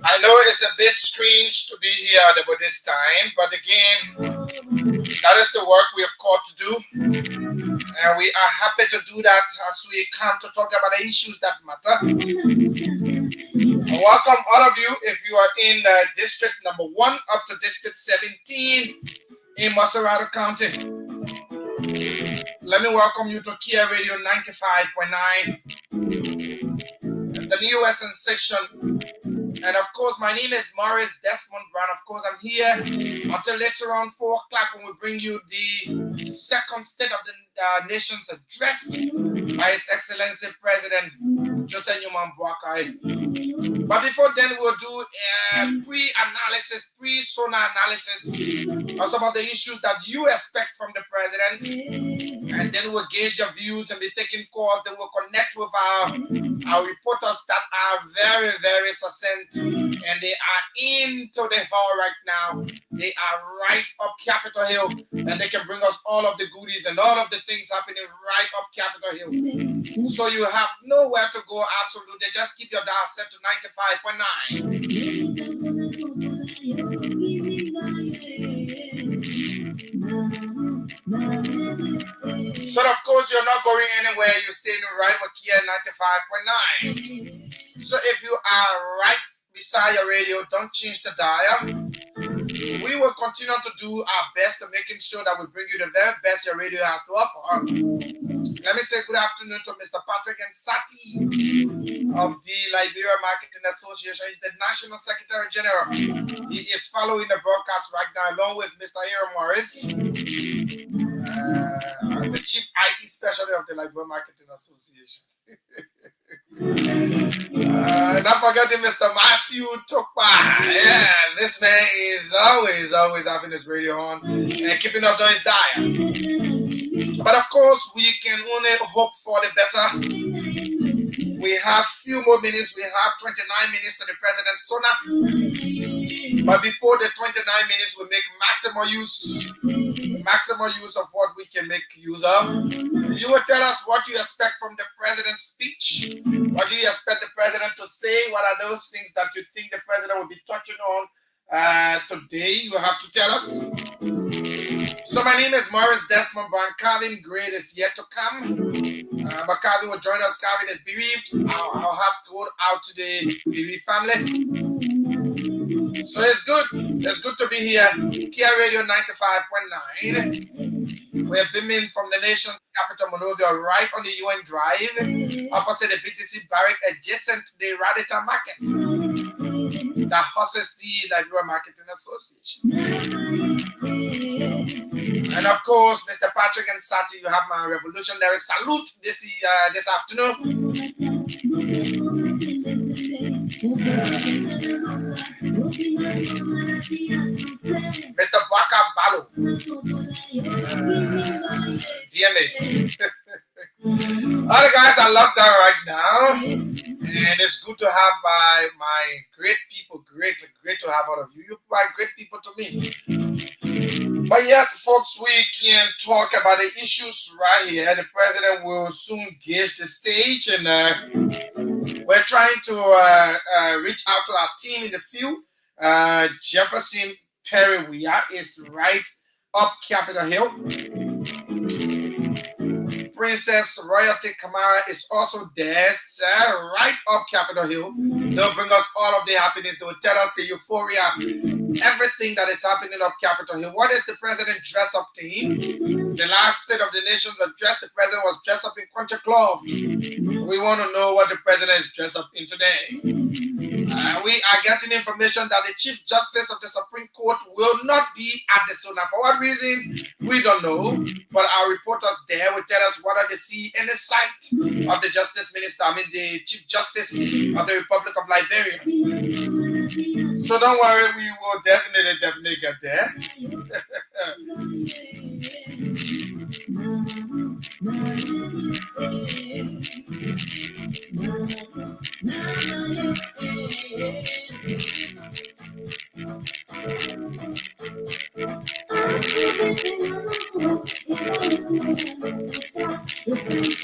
I know it's a bit strange to be here at this time, but again, that is the work we have called to do. And we are happy to do that as we come to talk about the issues that matter. Welcome all of you if you are in district number 1 up to district 17 in Maserati County. Let me welcome you to Kia Radio 95.9, the new Western section. And of course, my name is Morris Desmond Brown. Of course, I'm here until later on 4 o'clock when we bring you the second State of the Nation's address by His Excellency President Joseph Newman Boakai. But before then, we'll do pre-analysis, pre-SONA analysis of some of the issues that you expect from the President. And then we'll gauge your views and be taking calls. Then we'll connect with our reporters that are very, very succinct. And they are into the hall right now. They are right up Capitol Hill. And they can bring us all of the goodies and all of the things happening right up Capitol Hill. So you have nowhere to go, absolutely. Just keep your dial set to 95.9. So of course you're not going anywhere. You're staying right with Kia 95.9. So if you are right beside your radio, don't change the dial. We will continue to do our best to making sure that we bring you the very best your radio has to offer. Let me say good afternoon to Mr. Patrick Nsati of the Liberia Marketing Association. He's the National Secretary General. He is following the broadcast right now along with Mr. Aaron Morris, the Chief IT Specialist of the Liberia Marketing Association. Not forgetting Mr. Matthew Tukpa. Yeah, this man is always having his radio on and keeping us on his dial. But of course, we can only hope for the better. We have few more minutes. We have 29 minutes to the President's SONA. But before the 29 minutes, we make maximum use of what we can make use of. You will tell us what you expect from the President's speech. What do you expect the President to say? What are those things that you think the President will be touching on today? You have to tell us. So my name is Morris Desmond Brown. Calvin Grade is yet to come. But Calvin will join us. Calvin is bereaved. Our hearts go out to the bereaved family. So it's good. It's good to be here. Kia Radio 95.9. We're beaming from the nation's capital, Monrovia, right on the UN Drive, opposite the BTC barrack, adjacent to the Radita Market that houses the Liberia Marketing Association. And of course, Mr. Patrick Nsati, you have my revolutionary salute this afternoon. Mr. Baka Balo, DNA. All right, guys, I love that right now, and it's good to have my great people. Great to have all of you. You are great people to me. But yet, folks, we can talk about the issues right here. The president will soon gauge the stage, and we're trying to reach out to our team in the field. Jefferson Perry is right up Capitol Hill. Princess Royalty Kamara is also there, right up Capitol Hill. They'll bring us all of the happiness. They will tell us the euphoria, everything that is happening up Capitol Hill. What is the president dressed up in? The last State of the Nations address, the president was dressed up in country cloth. We want to know what the president is dressed up in today. We are getting information that the Chief Justice of the Supreme Court will not be at the Sona. For what reason? We don't know. But our reporters there will tell us whether they see any sight of the Justice Minister, the Chief Justice of the Republic of Liberia. So don't worry, we will definitely get there.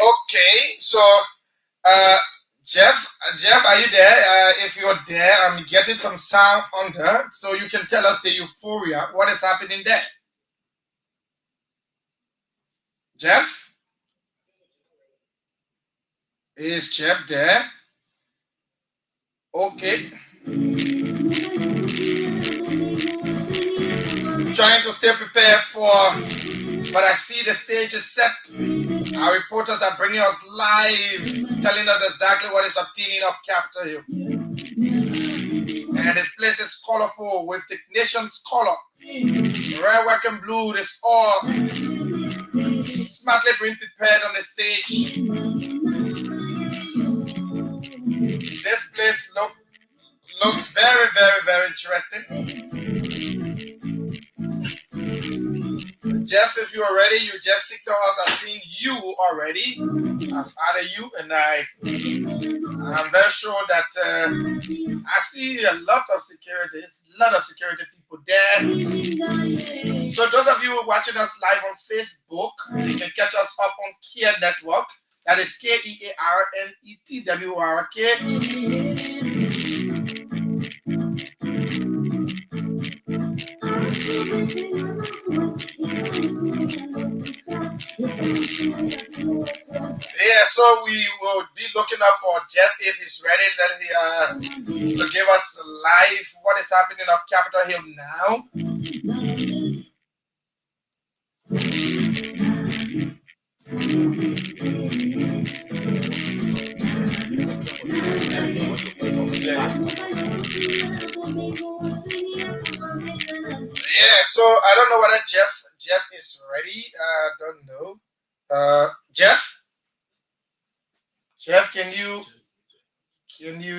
Okay, so Jeff, are you there? If you're there, I'm getting some sound on there, so you can tell us the euphoria. What is happening there? Jeff? Is Jeff there? Okay. Trying to stay prepared but I see the stage is set. Our reporters are bringing us live, telling us exactly what is obtaining up Capitol Hill. And the place is colorful with the nation's color. Red, white, and blue, this all smartly being prepared on the stage. This place looks very interesting. Jeff, if you're ready, you just signal us. I've seen you already. I've added you, and I'm very sure that I see a lot of security people there. So those of you watching us live on Facebook, you can catch us up on Care Network. That is KEARNETWORK. Yeah, so we will be looking up for Jeff if he's ready to give us live what is happening on Capitol Hill now. Yeah, so I don't know whether Jeff is ready. I don't know. Jeff, can you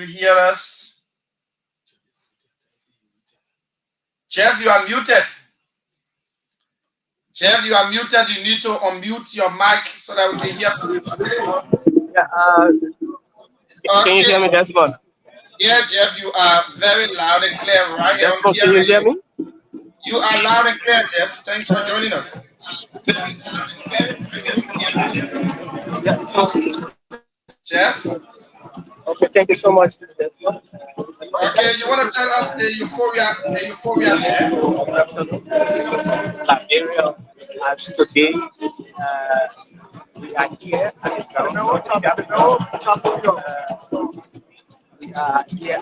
hear us? Jeff, you are muted. Jeff, you are muted. You need to unmute your mic so that we can hear you. Yeah, can you hear me, Desmond? Yeah, Jeff, you are very loud and clear right here. Desmond, can you hear me? You are loud and clear, Jeff. Thanks for joining us. Jeff? Okay, thank you so much. Okay, you want to tell us the euphoria there? Liberia, as today, we are here at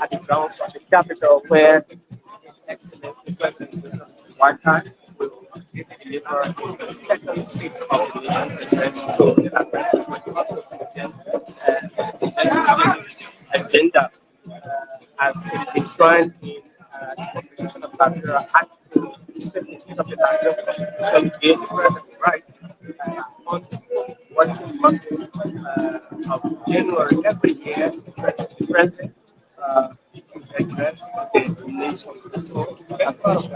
the grounds of the capital where His Excellency President one time will deliver his second seat of the nation president. So the agenda has been enshrined in the Constitution of Liberia, Article 17 of the Liberian Constitution, gave the president right on one month of January every year, the president to address the nation. So, as far as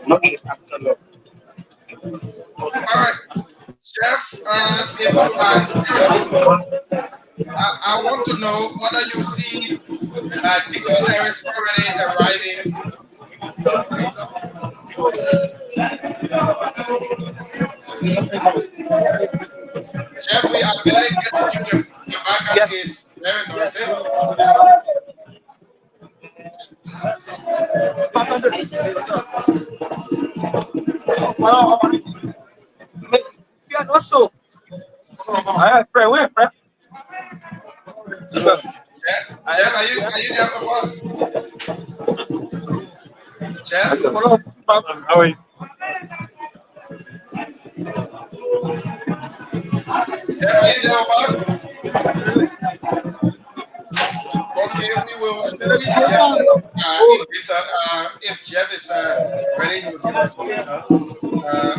not is after law. All right, Jeff, if I want to know whether you see dignitaries already arriving Jeff, we are barely getting you. The background Yes. is very noisy. 500. Yeah, also. Friend, where, friend? Jeff, are you there with us? Jeff? How are you? Jeff, are you there with us? Okay, we will switch Jeff in later. If Jeff is ready, he will give us a signal. Um,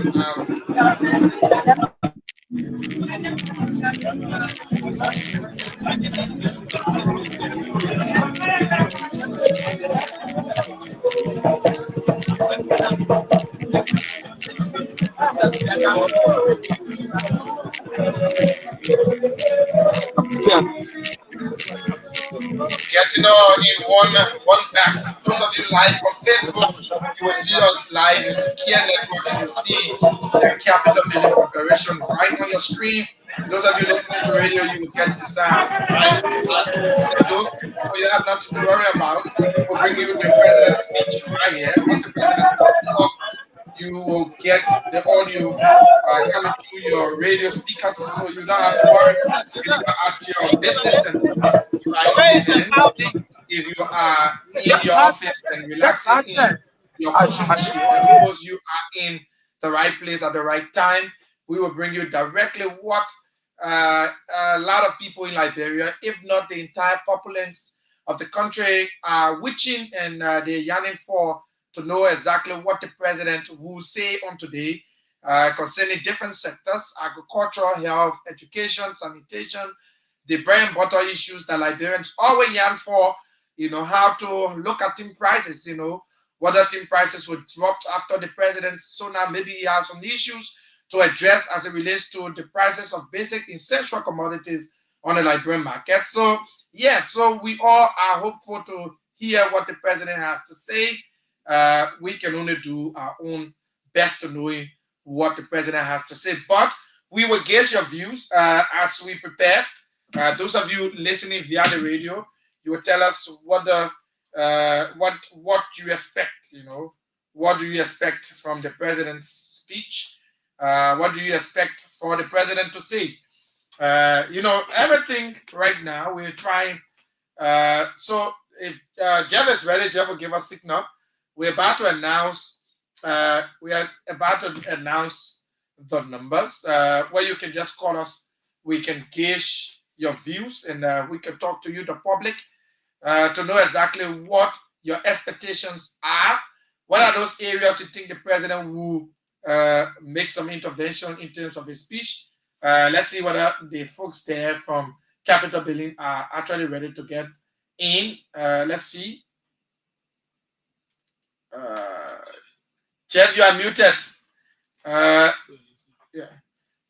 getting in one max. Those of you live on Facebook, you will see us live. You see Kia Network, and you'll see the Capital Building Preparation right on your screen. And those of you listening to radio, you will get this right at those. So you have nothing to worry about. We'll bring you the president's speech right here. Once the president's speech talk, you will get the audio coming through your radio speakers, so you don't have to worry if you are at your business center, you are in the event, if you are in your office and relaxing in your cushion chair. Of course, you are in the right place at the right time. We will bring you directly what a lot of people in Liberia, if not the entire populace of the country, are wishing and they're yearning for, to know exactly what the president will say on today concerning different sectors: agriculture, health, education, sanitation, the bread and butter issues that Liberians always yearn for. How to look at tin prices, whether tin prices were dropped after the president. So now maybe he has some issues to address as it relates to the prices of basic essential commodities on the Liberian market. So we all are hopeful to hear what the president has to say. We can only do our own best to knowing what the president has to say, but we will gauge your views as we prepared. Those of you listening via the radio, you will tell us what you expect. What do you expect from the president's speech? What do you expect for the president to say? Everything right now we're trying. So if Jeff is ready, Jeff will give us signal. We're about to announce. We are about to announce the numbers where you can just call us. We can gauge your views and we can talk to you, the public, to know exactly what your expectations are. What are those areas you think the president will make some intervention in terms of his speech? Let's see whether the folks there from Capital Building are actually ready to get in. Let's see. Jeff, you are muted. Yeah.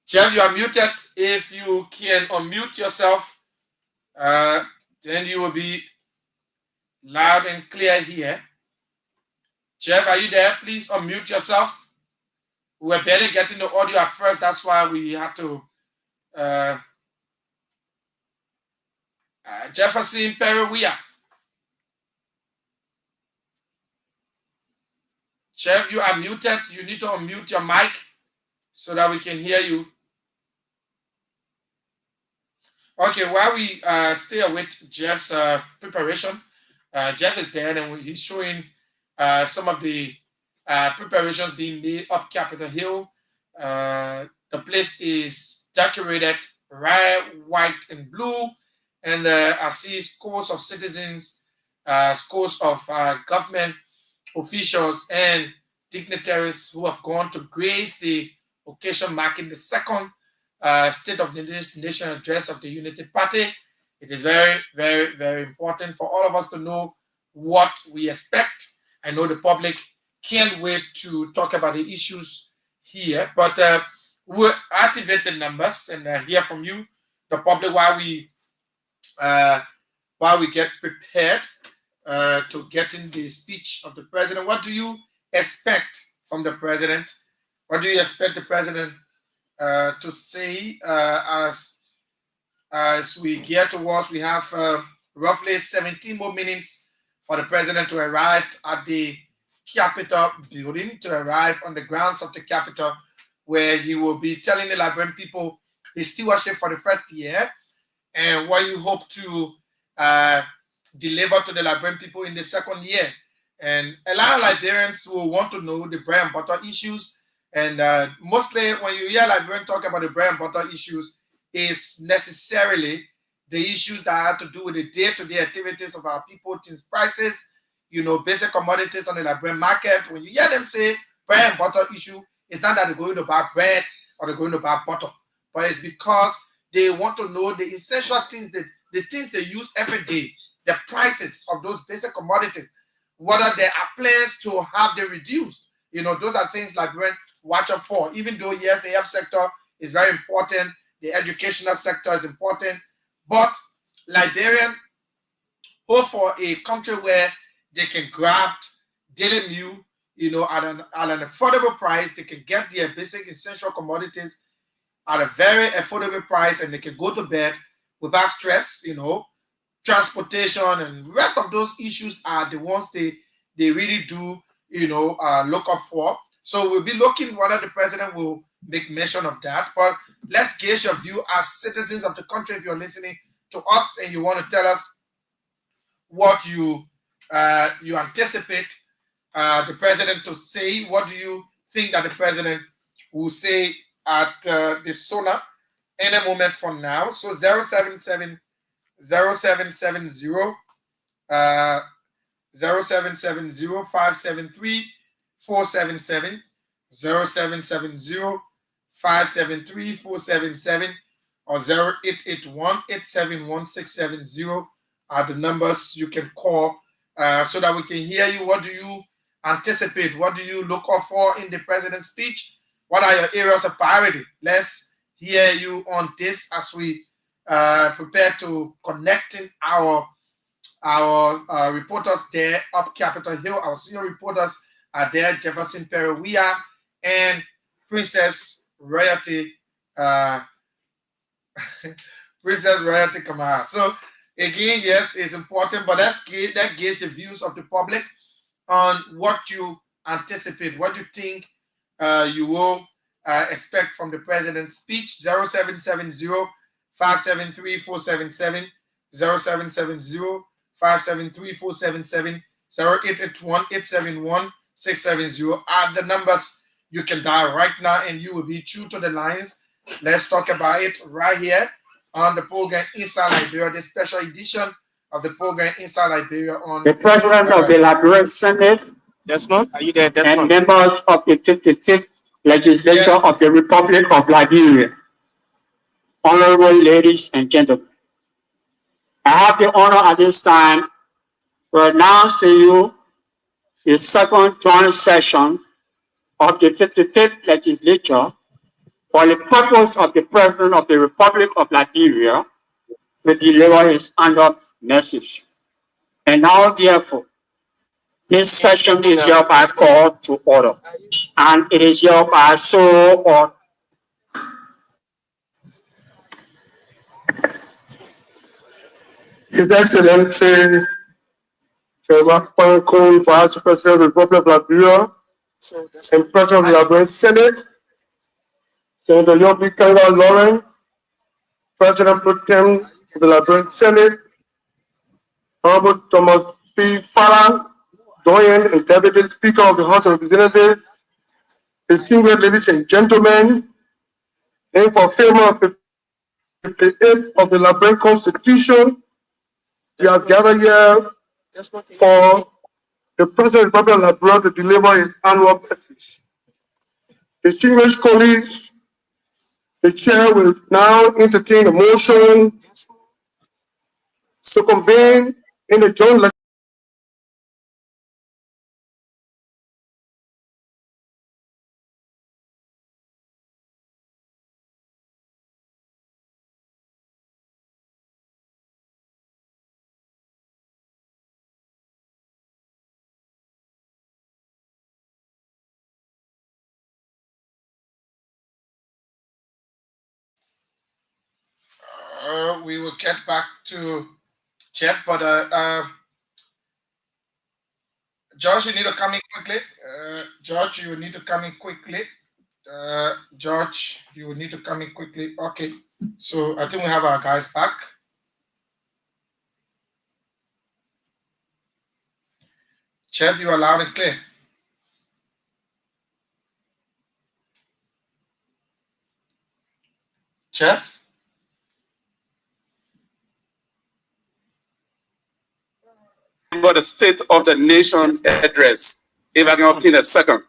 Jeff, you are muted. If you can unmute yourself, then you will be loud and clear here. Jeff, are you there? Please unmute yourself. We were barely getting the audio at first. That's why we had to. Jefferson Perry. Jeff, you are muted. You need to unmute your mic so that we can hear you. Okay, while we stay with Jeff's preparation, Jeff is there and he's showing some of the preparations being made up Capitol Hill. The place is decorated red, white, and blue, and I see scores of citizens, scores of government officials and dignitaries who have gone to grace the occasion marking the second State of the Nation address of the Unity Party. It is very, very, very important for all of us to know what we expect. I know the public can't wait to talk about the issues here, but we'll activate the numbers and hear from you, the public, while we get prepared. to getting the speech of the president. What do you expect from the president? What do you expect the president to say as we gear towards? We have roughly 17 more minutes for the president to arrive at the Capitol building, to arrive on the grounds of the Capitol, where he will be telling the Liberian people his stewardship for the first year and what you hope to uh, deliver to the Liberian people in the second year. And a lot of Liberians will want to know the bread and butter issues. And mostly when you hear Liberians talk about the bread and butter issues, is necessarily the issues that have to do with the day-to-day activities of our people, things prices, basic commodities on the Liberian market. When you hear them say bread and butter issue, it's not that they're going to buy bread or they're going to buy butter, but it's because they want to know the essential things, the things they use every day, the prices of those basic commodities, whether there are plans to have them reduced. Those are things like when watch out for. Even though, yes, the health sector is very important, the educational sector is important, but Liberian hope for a country where they can grab daily meal, at an affordable price. They can get their basic essential commodities at a very affordable price, and they can go to bed without stress. Transportation and rest of those issues are the ones they really do look up for. So we'll be looking whether the president will make mention of that. But let's gauge your view as citizens of the country. If you're listening to us and you want to tell us what you anticipate the president to say, what do you think that the president will say at the SONA any moment from now? So 077 0770 uh, 0770 573 477 0770 573 477 or 0881 871 670 are the numbers you can call so that we can hear you. What do you anticipate? What do you look out for in the president's speech? What are your areas of priority? Let's hear you on this as we prepare to connecting our reporters there up Capitol Hill. Our senior reporters are there: Jefferson Perewia and Princess Royalty, uh, Princess Royalty Kamara. So again, yes, it's important, but let's gauge the views of the public on what you anticipate, what you think you will expect from the president's speech. 0770 573 477 0770 573 477 0881 871 670 are the numbers you can dial right now, and you will be true to the lines. Let's talk about it right here on the program Inside Liberia, the special edition of the program Inside Liberia on the President of the Liberian Senate, Desmond, are you there, and Desmond? members of the 55th Legislature Yes. of the Republic of Liberia. Honorable ladies and gentlemen, I have the honor at this time to announce to you the second joint session of the 55th Legislature for the purpose of the President of the Republic of Liberia to deliver his annual message. And now, therefore, this session is hereby called to order, and it is hereby so ordered. His Excellency, Chairman Vice President of the Republic of Liberia, and President of the Liberian Senate, Senator Yobi Kanga Lawrence, President Pro Tem of the Liberian Senate, Honorable Thomas P. Farah, Doyen and Deputy Speaker of the House of Representatives, distinguished ladies and gentlemen, in fulfillment of 58 of the Liberian Constitution, we are gathered here for the President of the Republic of Liberia to deliver his annual message. Distinguished colleagues, the Chair will now entertain a motion to convene in the joint we will get back to Jeff, but George, you need to come in quickly. George, you need to come in quickly. George, you need to come in quickly. Okay, so I think we have our guys back. Jeff, you are loud and clear. Jeff? For the State of the Nation address, if I can obtain a second.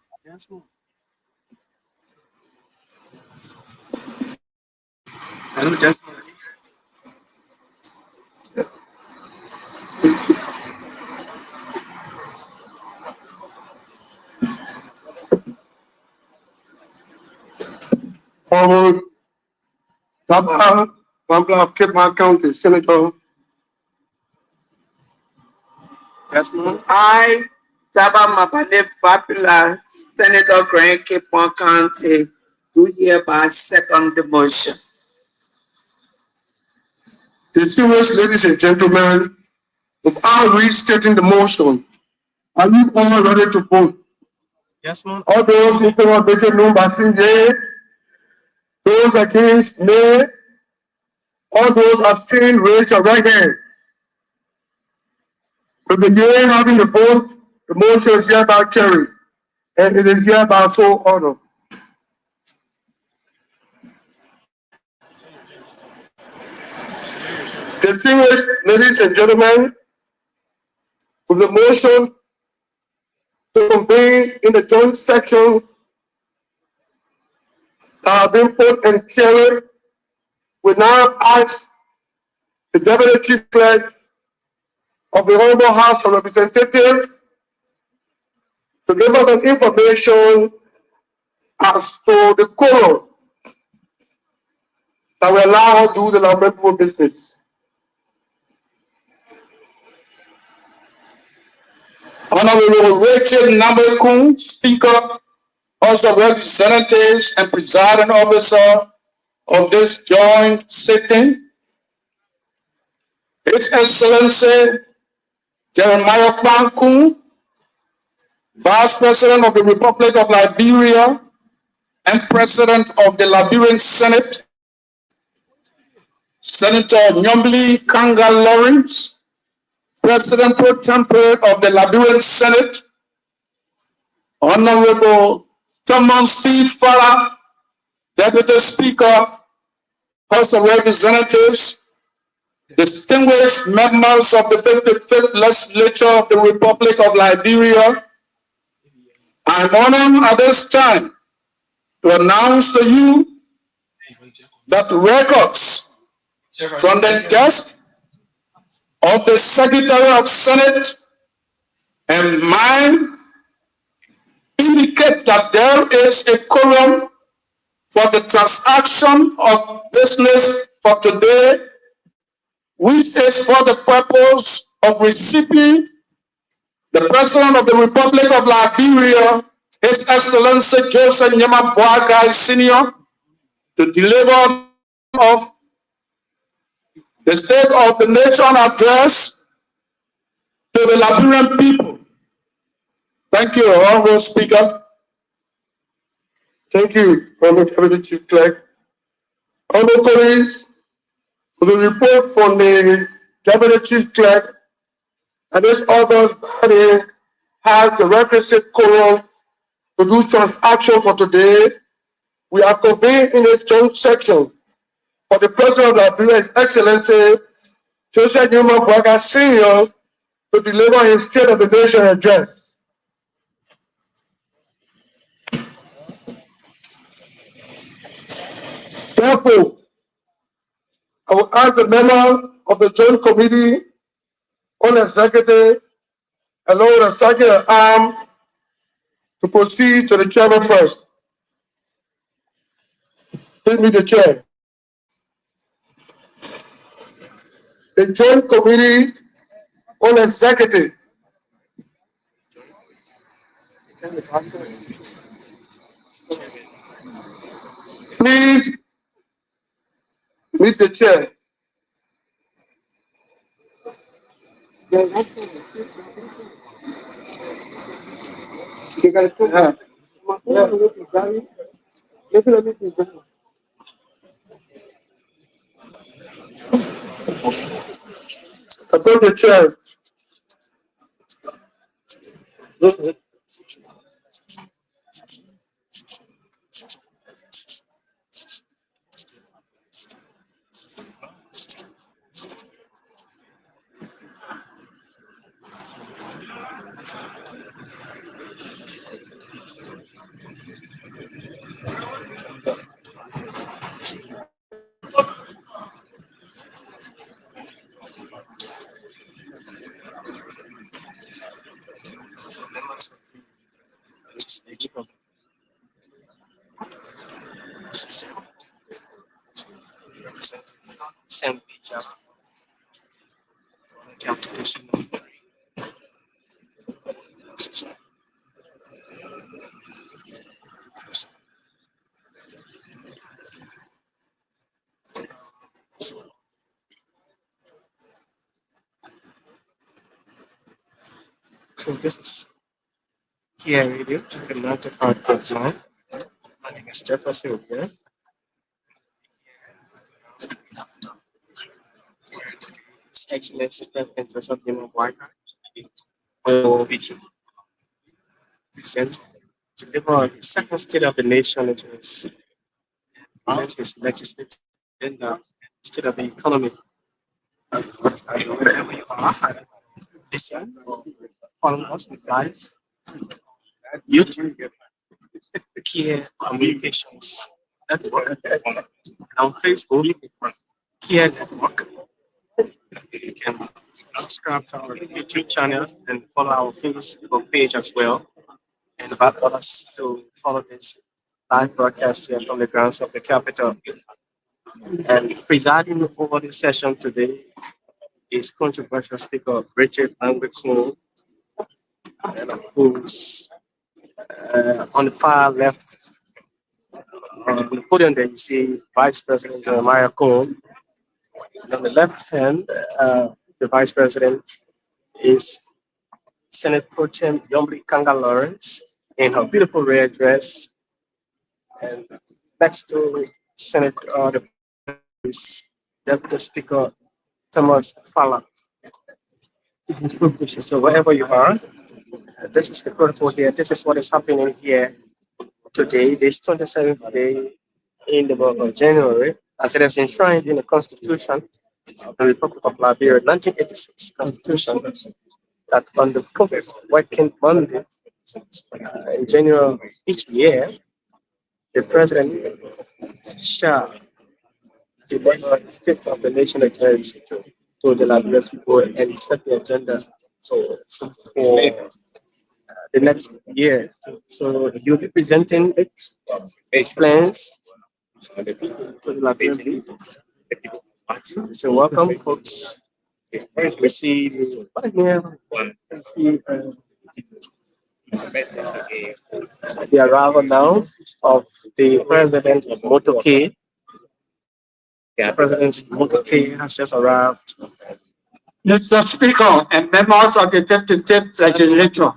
Honorable Taba Pampla of Cape Mark County, Senator. I, Taba Mapale Fapula, Senator Grand Cape Mark County, do hereby second the motion. Distinguished ladies and gentlemen, without restating the motion, are you all ready to vote? Yes, ma'am. All those in favor of making known by saying yea, those against nay, all those abstaining, raise your right hand. With the yea having the vote, the motion is hereby carried, and it is hereby so ordered. Distinguished ladies and gentlemen, with the motion to convene in the joint section that have been put and carried, we now ask the Deputy Chief Clerk of the Honorable House of Representatives to give us an information as to the quorum that will allow her to do the lamentable business. Honorable Rachel Namekun, Speaker, House of Representatives and Presiding Officer of this joint sitting. His Excellency Jeremiah Pankun, Vice President of the Republic of Liberia and President of the Liberian Senate, Senator Nyombli Kanga Lawrence, President pro tempore of the Liberian Senate, Honorable Thomas C. Farah, Deputy Speaker, House of Representatives, distinguished members of the 55th Legislature of the Republic of Liberia, I'm honored at this time to announce to you that records from the desk of the Secretary of Senate and mine indicate that there is a quorum for the transaction of business for today, which is for the purpose of receiving the President of the Republic of Liberia, His Excellency Joseph Nyama Boakai Sr., to deliver of the State of the Nation address to the Liberian people. Thank you, Honorable Speaker. Thank you, Honorable Deputy Chief Clerk. Honorable colleagues, for the report from the Deputy Chief Clerk, and this August body has the requisite quorum to do transaction for today. We are convened in this joint section for the President of Liberia, His Excellency Joseph Newman Boakai Sr., to deliver his State of the Nation address. Therefore, I will ask the member of the Joint Committee on Executive, along with the Sergeant at Arms, to proceed to the chairman first. Give me the chair. The Joint Committee on Executive. Please meet the chair. Approach the chair. Same picture. Application number 3. So this is here radio, the 95.9. My name is Jefferson here. His Excellency President Joseph Nimo Boakai will present deliver the second state of the nation, which is present his legislative agenda, state of the economy. Wherever you are, listen, follow us with live YouTube, Kia Communications Network, and on Facebook, Kia Network. You can subscribe to our YouTube channel and follow our Facebook page as well, and invite others to follow this live broadcast here from the grounds of the capital. And presiding over this session today is controversial speaker Richard Angbeton, and of course, on the far left on the podium there you see Vice President Jeremiah Cole. And on the left hand, the Vice President is Senate Pro Tem Yombri Kanga Lawrence in her beautiful red dress. And next to Senate, the is Deputy Speaker Thomas Fala. So wherever you are, this is the protocol here. This is what is happening here today, this 27th day in the month of January, as it is enshrined in the Constitution of the Republic of Liberia, 1986 Constitution, that on the fourth working Monday in January each year, the President shall deliver the State of the Nation address to the Liberian people and set the agenda for the next year. So you'll be presenting its plans to the Liberian people. So welcome, folks. We see the arrival now of the president of Motoke. The president's Motoke has just arrived. Mr. Speaker and members of the 55th Legislature,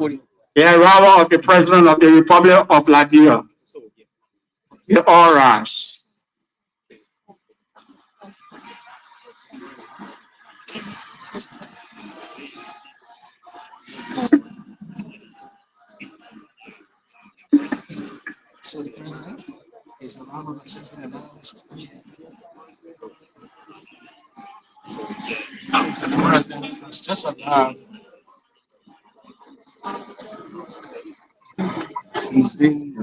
the arrival of the President of the Republic of Liberia. You all rise. So the president is arrival has just been announced. So the president has just arrived. He's been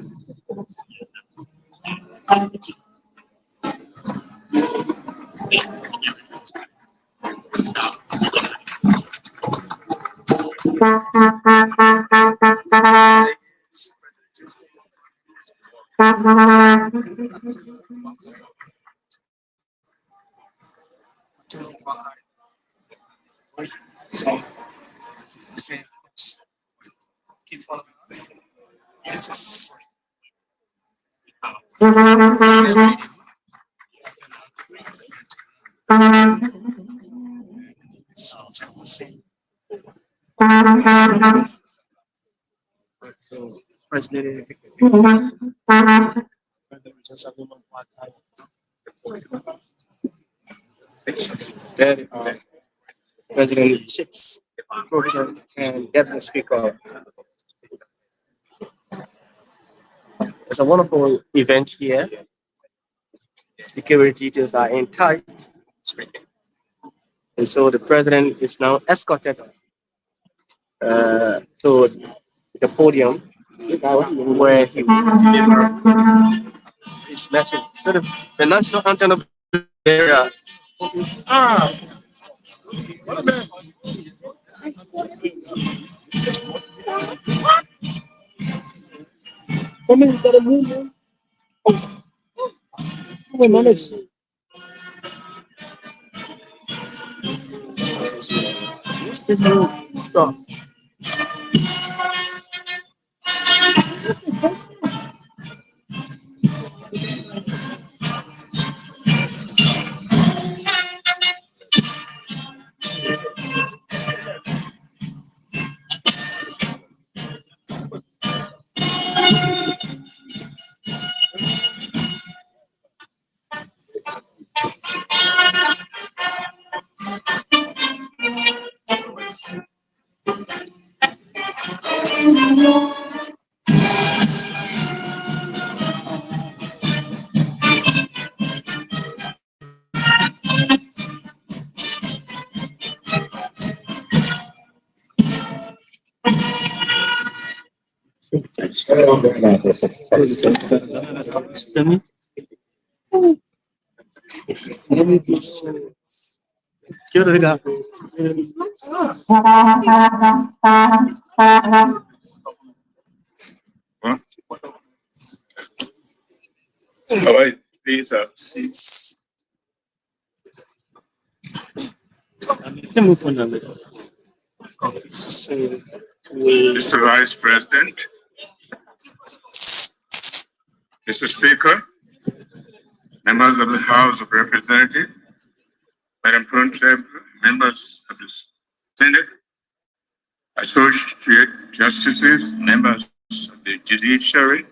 so say, keep following us. This is so Jefferson So, First Lady, President Joseph then President Chips, Protests, and Deputy Speaker. It's a wonderful event here. Security details are in tight. And so the president is now escorted to the podium where he will deliver his message. So the national anthem of Liberia. Ah, come in, gotta move, man. We manage. So, Huh? All right, please. Mr. Vice President, Mr. Speaker, members of the House of Representatives, Madam President, members of the Senate, Associate Justices, members of the Judiciary,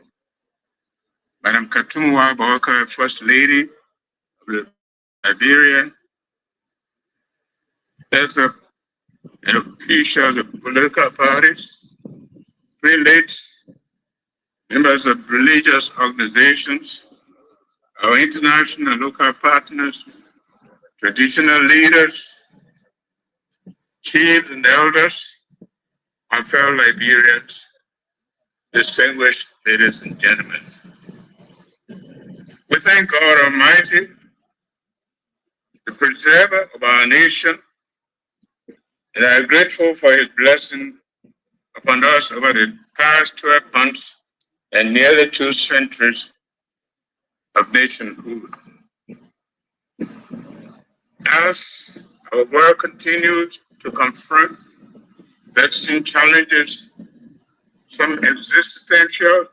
Madam Katumwa Bawaka, First Lady of the Liberia, heads of and officials of political parties, prelates, members of religious organizations, our international and local partners, traditional leaders, chiefs and elders, my fellow Liberians, distinguished ladies and gentlemen. We thank God Almighty, the preserver of our nation, and are grateful for his blessing upon us over the past 12 months and nearly 2 centuries of nationhood. As our world continues to confront vexing challenges, some existential,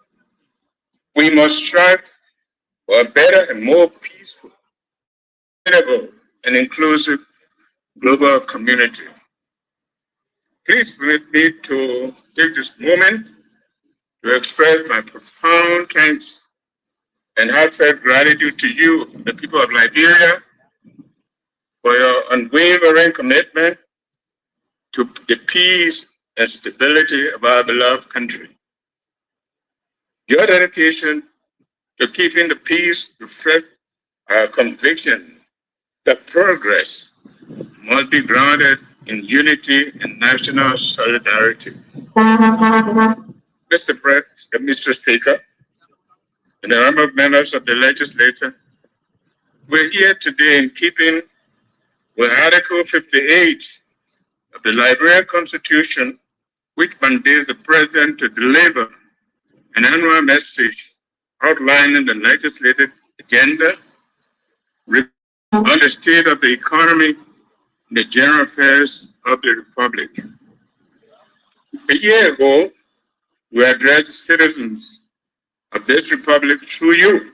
we must strive for a better and more peaceful, sustainable, and inclusive global community. Please permit me to take this moment to express my profound thanks and heartfelt gratitude to you, the people of Liberia, for your unwavering commitment to the peace and stability of our beloved country. Your dedication to keeping the peace reflects our conviction that progress must be grounded in unity and national solidarity. Mr. Speaker, and the honorable members of the legislature, we're here today in keeping with Article 58 of the Liberian Constitution, which mandates the President to deliver an annual message outlining the legislative agenda on the state of the economy and the general affairs of the Republic. A year ago, we addressed citizens of this Republic through you,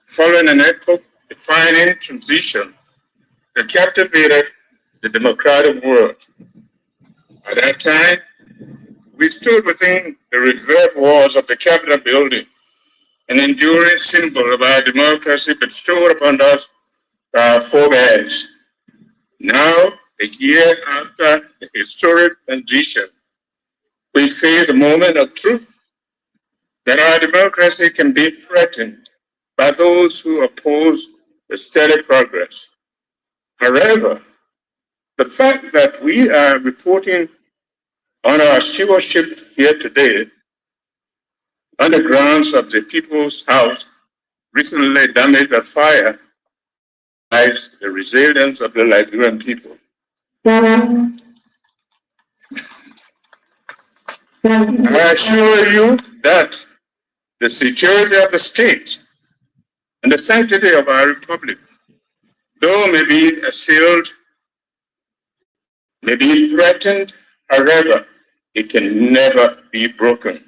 following an epoch-defining transition that captivated the democratic world. At that time, we stood within the reserve walls of the Capitol building, an enduring symbol of our democracy bestowed upon us by our forebears. Now, a year after the historic transition, we face a moment of truth that our democracy can be threatened by those who oppose the steady progress. However, the fact that we are reporting on our stewardship here today on the grounds of the People's House recently damaged by fire highlights the resilience of the Liberian people. I assure you that the security of the state and the sanctity of our republic, though may be assailed, may be threatened, however, it can never be broken.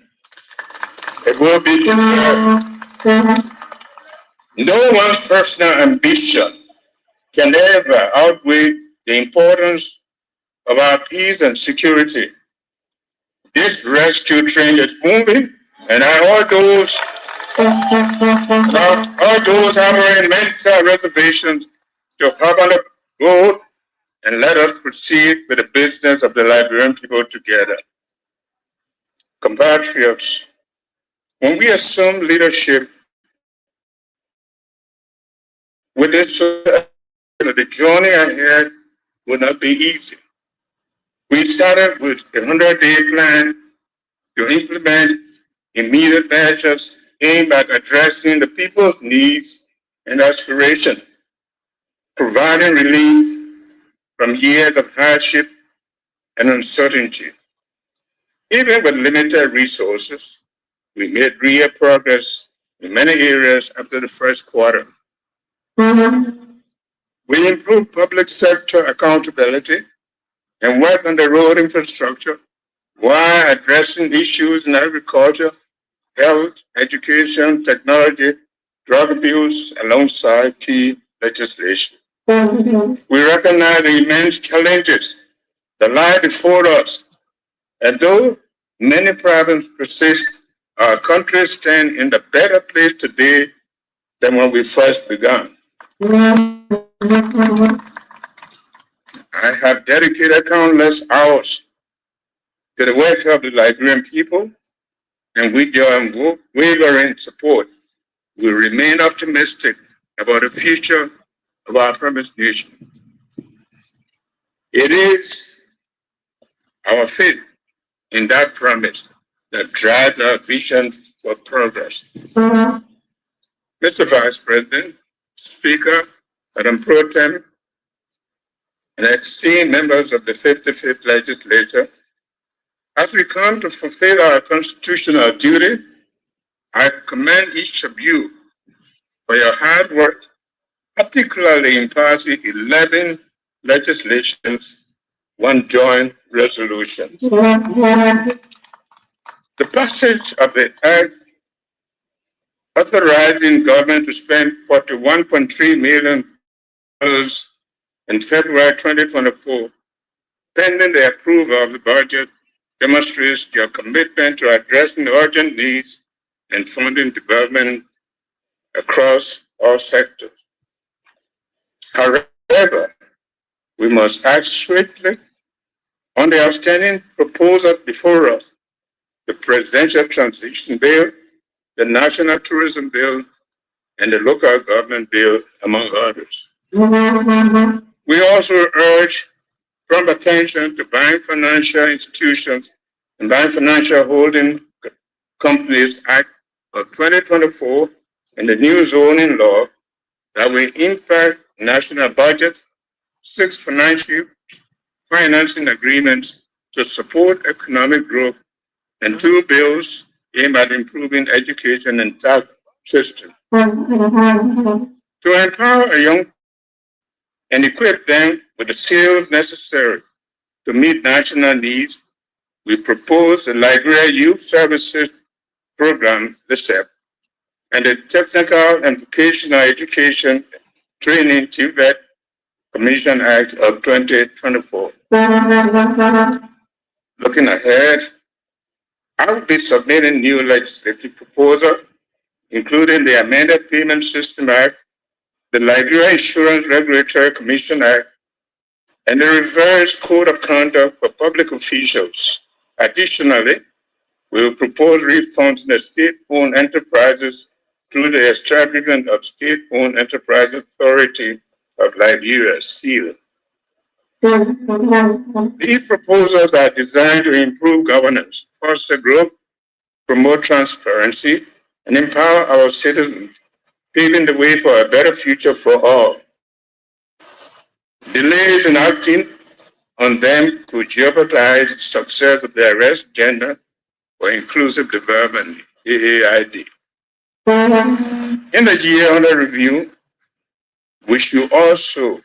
It will be preserved. No one's personal ambition can ever outweigh the importance of our peace and security. This rescue train is moving, and all those harboring mental reservations to hop on the boat and let us proceed with the business of the Liberian people together. Compatriots, when we assume leadership with this, the journey ahead will not be easy. We started with a 100-day plan to implement immediate measures aimed at addressing the people's needs and aspirations, providing relief from years of hardship and uncertainty. Even with limited resources, we made real progress in many areas after the first quarter. We improved public sector accountability and worked on the road infrastructure while addressing issues in agriculture, health, education, technology, drug abuse, alongside key legislation. We recognize the immense challenges that lie before us, and though many problems persist, our country stands in a better place today than when we first began. I have dedicated countless hours to the welfare of the Liberian people, and with your unwavering support, we remain optimistic about the future of our promised nation. It is our faith in that promise that drives our vision for progress. Mr. Vice President, Speaker, Madam Pro Tem, and esteemed members of the 55th Legislature, as we come to fulfill our constitutional duty, I commend each of you for your hard work, particularly in passing 11 legislations, one joint resolution. The passage of the Act authorizing government to spend $41.3 million in February 2024, pending the approval of the budget, demonstrates your commitment to addressing urgent needs and funding development across all sectors. However, we must act swiftly on the outstanding proposals before us: the Presidential Transition Bill, the National Tourism Bill, and the Local Government Bill, among others. We also urge prompt attention to Bank Financial Institutions and Bank Financial Holding Companies Act of 2024 and the new zoning law that will impact national budget, 6 financing agreements to support economic growth, and 2 bills aimed at improving education and tax system. To empower a young and equip them with the skills necessary to meet national needs, we propose the Liberia Youth Services Program, the STEP, and the Technical and Vocational Education Training TVET Commission Act of 2024. Looking ahead, I will be submitting new legislative proposals, including the Amended Payment System Act, the Liberia Insurance Regulatory Commission Act, and the revised Code of Conduct for Public Officials. Additionally, we will propose reforms in the state-owned enterprises through the establishment of State-Owned Enterprise Authority of Liberia, SEAL. These proposals are designed to improve governance, foster growth, promote transparency, and empower our citizens, paving the way for a better future for all. Delays in acting on them could jeopardize the success of the Arrest Agenda for Inclusive Development, AAID. In the year under review, we also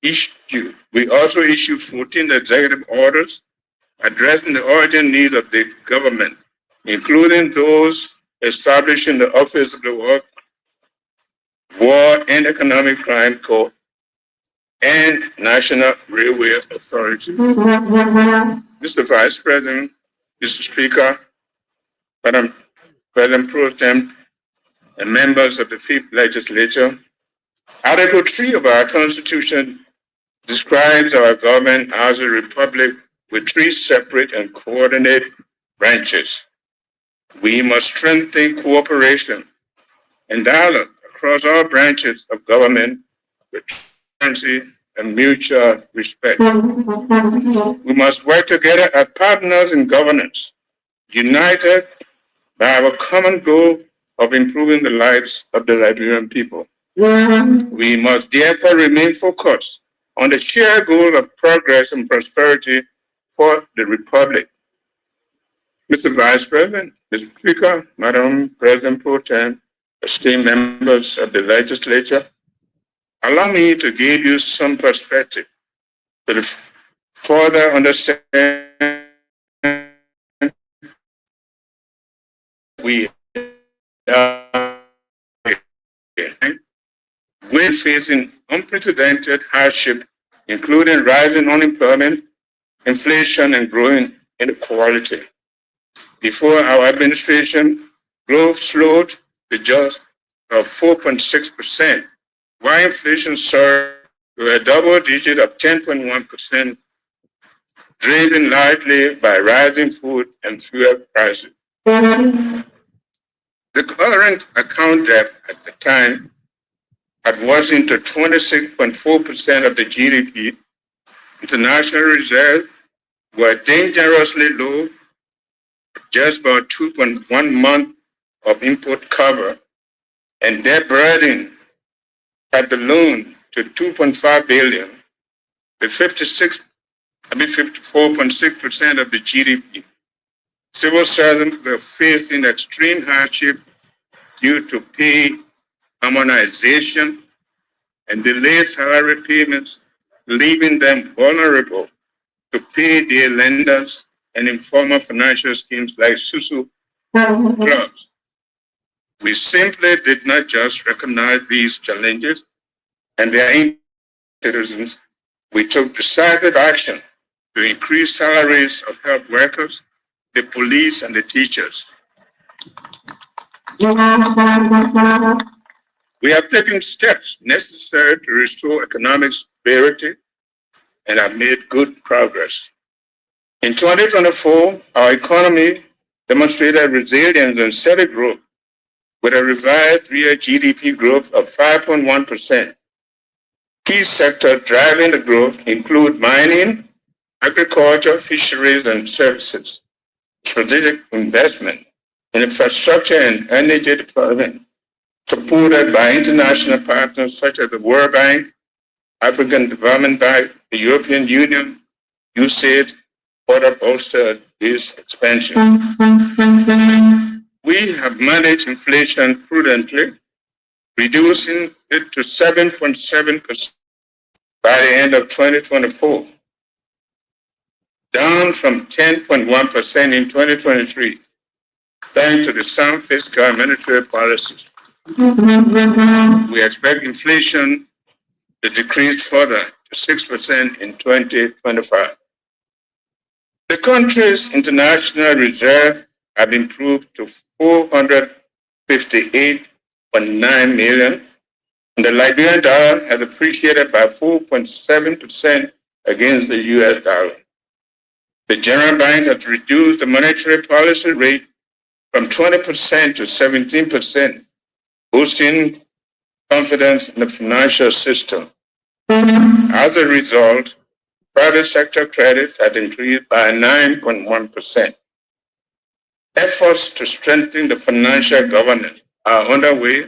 issued 14 executive orders addressing the urgent needs of the government, including those establishing the Office of the War and Economic Crime Court and National Railway Authority. Mr. Vice President, Mr. Speaker, Madam President Pro Tem, and members of the Fifth Legislature, Article 3 of our Constitution describes our government as a republic with three separate and coordinated branches. We must strengthen cooperation and dialogue across all branches of government with transparency and mutual respect. We must work together as partners in governance, united by our common goal of improving the lives of the Liberian people. We must therefore remain focused on the shared goal of progress and prosperity for the Republic. Mr. Vice President, Mr. Speaker, Madam President Pro Tem, esteemed members of the legislature, allow me to give you some perspective to further understand we are we're facing unprecedented hardship, including rising unemployment, inflation, and growing inequality. Before our administration, growth slowed to just 4.6%, while inflation surged to a double digit of 10.1%, driven largely by rising food and fuel prices. The current account debt at the time had worsened to 26.4% of the GDP. International reserves were dangerously low, just about 2.1 months of import cover, and debt burden had ballooned to 2.5 billion, with 54.6% of the GDP. Civil servants were facing extreme hardship due to pay harmonization and delayed salary payments, leaving them vulnerable to pay their lenders and informal financial schemes like SUSU clubs. We simply did not just recognize these challenges and their citizens. We took decisive action to increase salaries of health workers, the police, and the teachers. We have taken steps necessary to restore economic stability and have made good progress. In 2024, our economy demonstrated resilience and steady growth with a revised real GDP growth of 5.1%. Key sectors driving the growth include mining, agriculture, fisheries, and services, strategic investment in infrastructure and energy development, supported by international partners such as the World Bank, African Development Bank, the European Union, USAID, further bolstered this expansion. We have managed inflation prudently, reducing it to 7.7% by the end of 2024, down from 10.1% in 2023, thanks to the sound fiscal and monetary policies. We expect inflation to decrease further to 6% in 2025. The country's international reserve have improved to 458.9 million, and the Liberian dollar has appreciated by 4.7% against the US dollar. The General Bank has reduced the monetary policy rate from 20% to 17%, boosting confidence in the financial system. As a result, private sector credit had increased by 9.1%. Efforts to strengthen the financial governance are underway,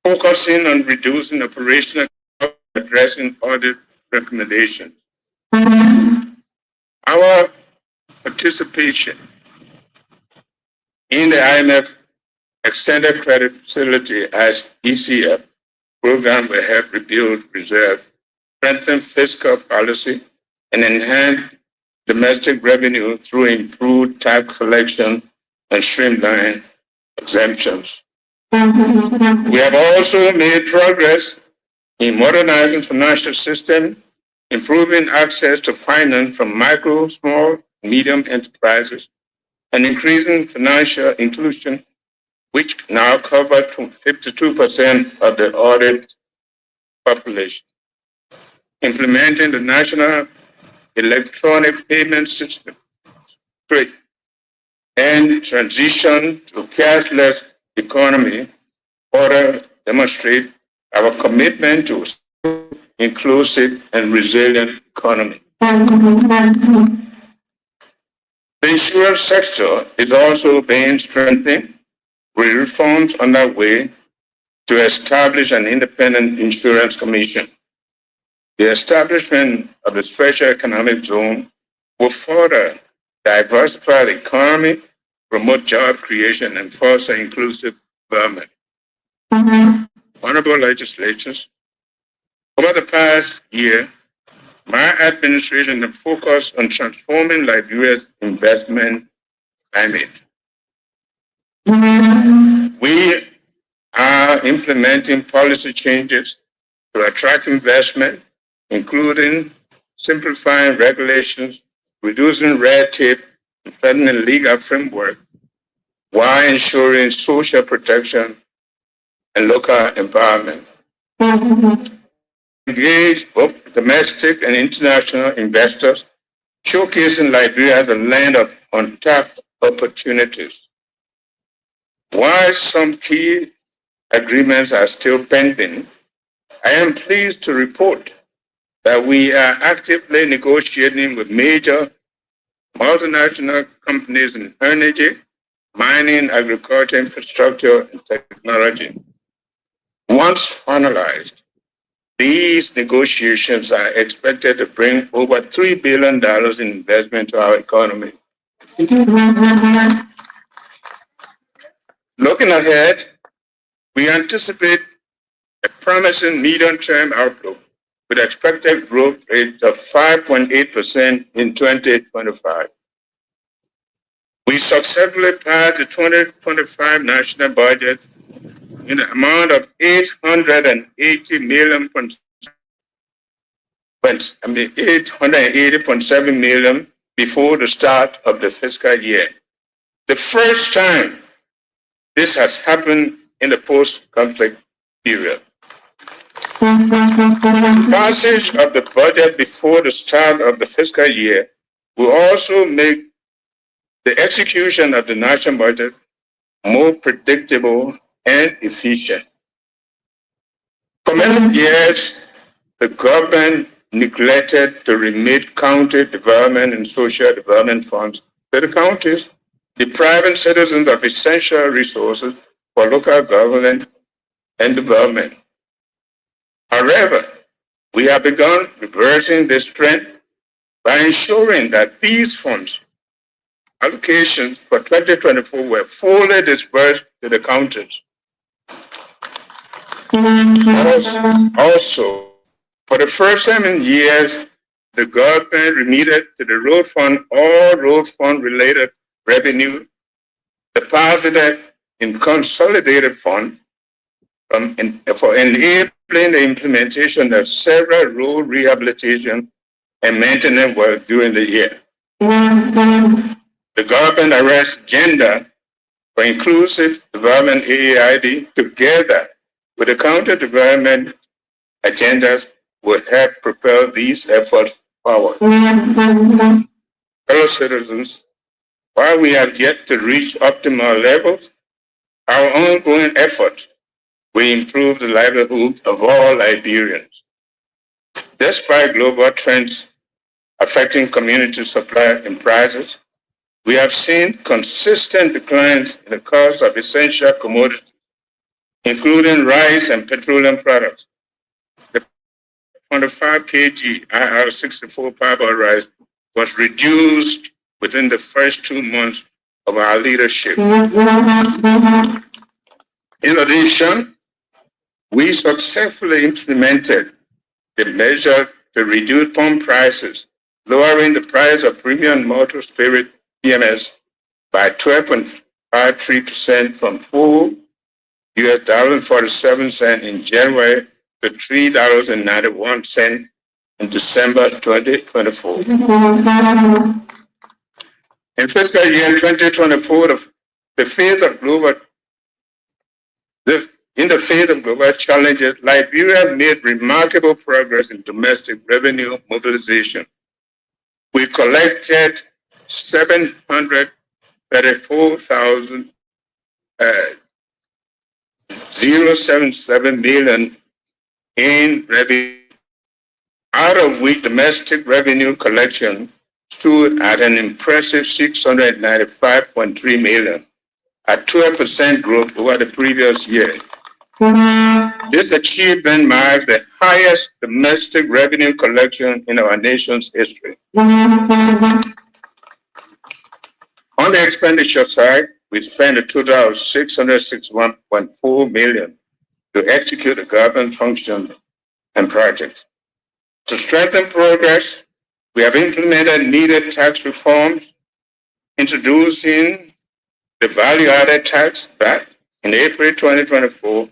focusing on reducing operational costs and addressing audit recommendations. Our participation in the IMF Extended Credit Facility as ECF program will help rebuild reserves, strengthen fiscal policy, and enhance domestic revenue through improved tax collection and streamlined exemptions. We have also made progress in modernizing financial system, improving access to finance from micro, small, medium enterprises, and increasing financial inclusion, which now covers 52% of the audit population. Implementing the National Electronic Payment System and transition to cashless economy further demonstrate our commitment to inclusive and resilient economy. The insurance sector is also being strengthened with reforms underway to establish an independent insurance commission. The establishment of the special economic zone will further diversify the economy, promote job creation, and foster inclusive development. Honorable legislators, over the past year, my administration has focused on transforming Liberia's investment climate. We are implementing policy changes to attract investment, including simplifying regulations, reducing red tape, and strengthening legal framework, while ensuring social protection and local empowerment. Engage both domestic and international investors, showcasing Liberia as a land of untapped opportunities. While some key agreements are still pending, I am pleased to report that we are actively negotiating with major multinational companies in energy, mining, agriculture, infrastructure, and technology. Once finalized, these negotiations are expected to bring over $3 billion in investment to our economy. Looking ahead, we anticipate a promising medium-term outlook with expected growth rate of 5.8% in 2025. We successfully passed the 2025 national budget in the amount of $880.7 million before the start of the fiscal year. The first time this has happened in the post-conflict period. The passage of the budget before the start of the fiscal year will also make the execution of the national budget more predictable and efficient. For many years, the government neglected to remit county development and social development funds to the counties, depriving citizens of essential resources for local government and development. However, we have begun reversing this trend by ensuring that these funds allocations for 2024 were fully dispersed to the counties. Also, for the first time in years, the government remitted to the road fund all road fund related revenue deposited in consolidated fund for enabling the implementation of several road rehabilitation and maintenance work during the year. The government arrests gender for inclusive development AAID together with the counter development agendas will help propel these efforts forward. Fellow citizens, while we have yet to reach optimal levels, our ongoing efforts will improve the livelihood of all Liberians. Despite global trends affecting community supply and prices, we have seen consistent declines in the cost of essential commodities, including rice and petroleum products. The 0.5 kg IR64 parboiled rice was reduced within the first 2 months of our leadership. In addition, we successfully implemented the measure to reduce pump prices, lowering the price of premium motor spirit PMS by 12.53% from $4.47 in January to $3.91 in December 2024. In fiscal year 2024, in the face of global challenges, Liberia made remarkable progress in domestic revenue mobilization. We collected 734,077 million in revenue, out of which domestic revenue collection stood at an impressive 695.3 million, a 12% growth over the previous year. This achievement marks the highest domestic revenue collection in our nation's history. On the expenditure side, we spent a total of 661.4 million to execute the government functions and projects. To strengthen progress, we have implemented needed tax reforms, introducing the value-added tax back in April 2024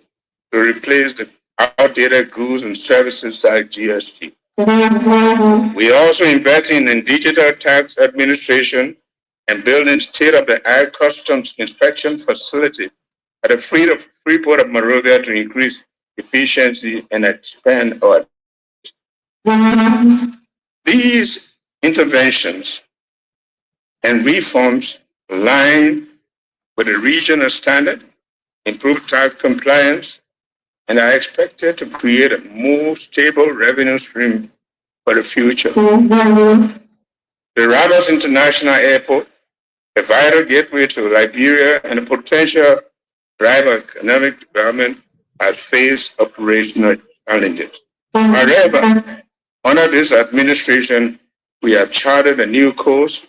to replace the outdated goods and services tax GST. We are also investing in digital tax administration and building state-of-the-art customs inspection facility at the Freeport of Monrovia to increase efficiency and expand our. These interventions and reforms align with the regional standard, improve tax compliance, and are expected to create a more stable revenue stream for the future. The Ramos International Airport, a vital gateway to Liberia and a potential driver of economic development, has faced operational challenges. However, under this administration, we have charted a new course,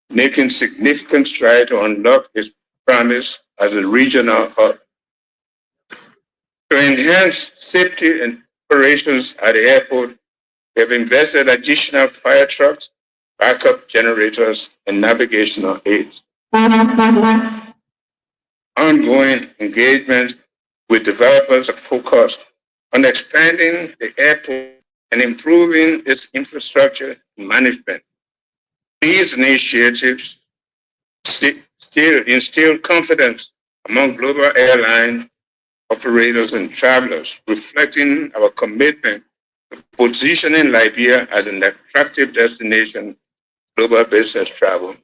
making significant strides to unlock its promise as a regional hub. To enhance safety and operations at the airport, we have invested additional fire trucks, backup generators, and navigational aids. Ongoing engagements with developers are focused on expanding the airport and improving its infrastructure management. These initiatives still instill confidence among global airline operators and travelers, reflecting our commitment to positioning Liberia as an attractive destination for global business travel.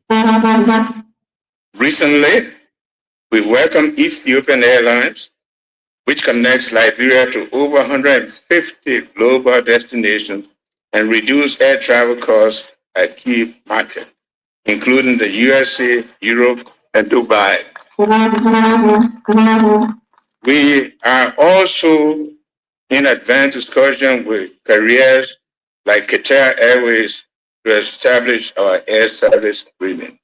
Recently, we welcomed Ethiopian Airlines, which connects Liberia to over 150 global destinations and reduce air travel costs at key markets, including the USA, Europe, and Dubai. We are also in advanced discussion with carriers like Qatar Airways to establish our air service agreement.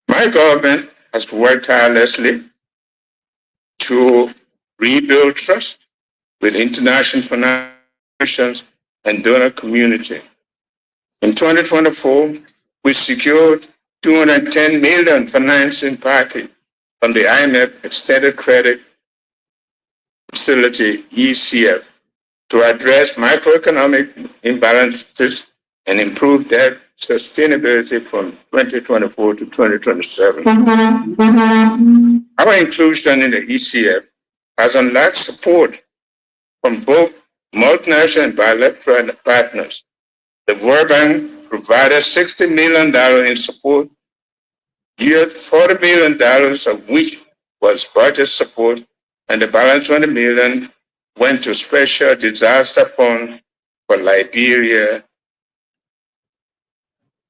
My government has worked tirelessly to rebuild trust with international financial institutions and donor community. In 2024, we secured $210 million financing package from the IMF Extended Credit Facility, ECF, to address macroeconomic imbalances and improve debt sustainability from 2024 to 2027. Our inclusion in the ECF has unlocked support from both multinational and bilateral partners. The World Bank provided $60 million in support, $40 million of which was budget support, and the balance $20 million went to special disaster fund for Liberia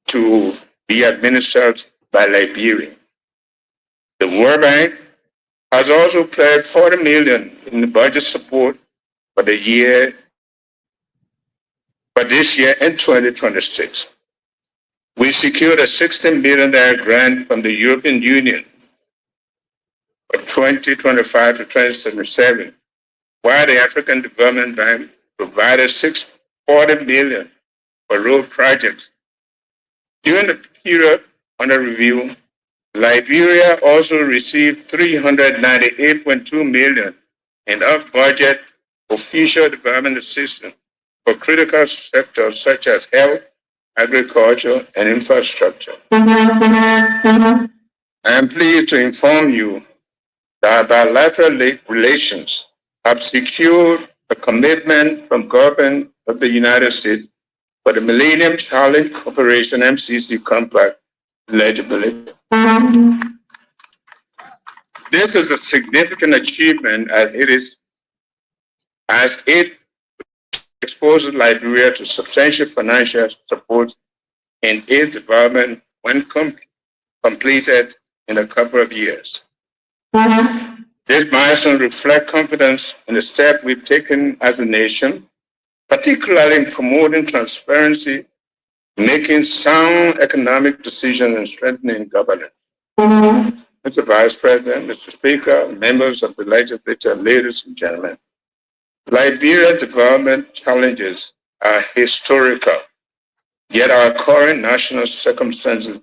to be administered by Liberia. The World Bank has also pledged $40 million in the budget support for this year in 2026. We secured a $16 million grant from the European Union for 2025 to 2027, while the African Development Bank provided $40 million for road projects. During the period under review, Liberia also received $398.2 million in off-budget official development assistance for critical sectors such as health, agriculture, and infrastructure. I am pleased to inform you that bilateral relations have secured a commitment from government of the United States for the Millennium Challenge Corporation MCC Compact eligibility. This is a significant achievement as it exposes Liberia to substantial financial support in its development when completed in a couple of years. This milestone reflects confidence in the step we've taken as a nation, particularly in promoting transparency, making sound economic decisions, and strengthening governance. Mr. Vice President, Mr. Speaker, members of the legislature, ladies and gentlemen, Liberia's development challenges are historical, yet our current national circumstances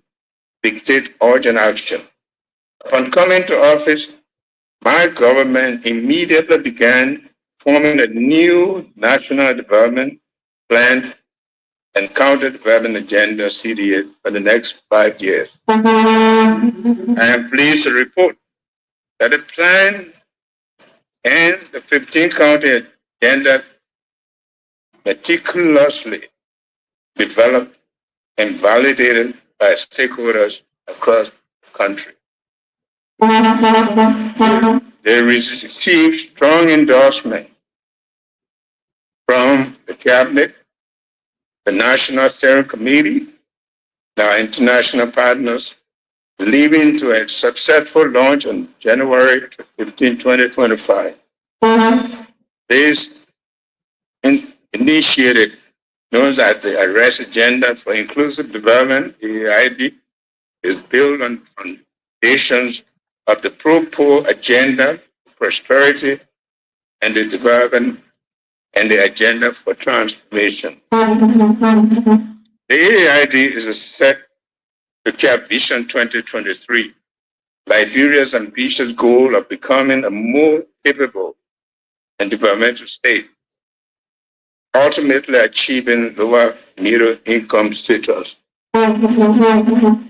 dictate urgent action. Upon coming to office, my government immediately began forming a new national development plan and counter development agenda CDA for the next 5 years. I am pleased to report that the plan and the 15 county agenda meticulously developed and validated by stakeholders across the country. They received strong endorsement from the Cabinet, the National Steering Committee, and our international partners, leading to a successful launch on January 15, 2025. This initiative, known as the Arrest Agenda for Inclusive Development, AID, is built on foundations of the pro-poor agenda for prosperity and the development and the agenda for transformation. The AID is a set to cap Vision 2023, Liberia's ambitious goal of becoming a more capable and developmental state, ultimately achieving lower middle income status. The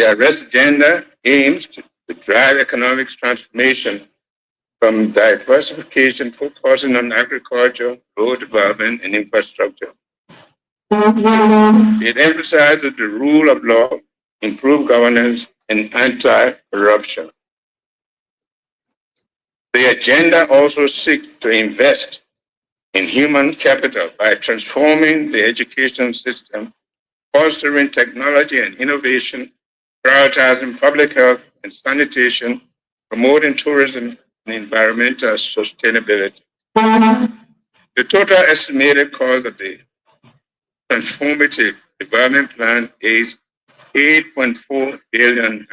Arrest Agenda aims to drive economic transformation from diversification focusing on agriculture, road development, and infrastructure. It emphasizes the rule of law, improved governance, and anti-corruption. The agenda also seeks to invest in human capital by transforming the education system, fostering technology and innovation, prioritizing public health and sanitation, promoting tourism and environmental sustainability. The total estimated cost of the transformative development plan is $8.4 billion.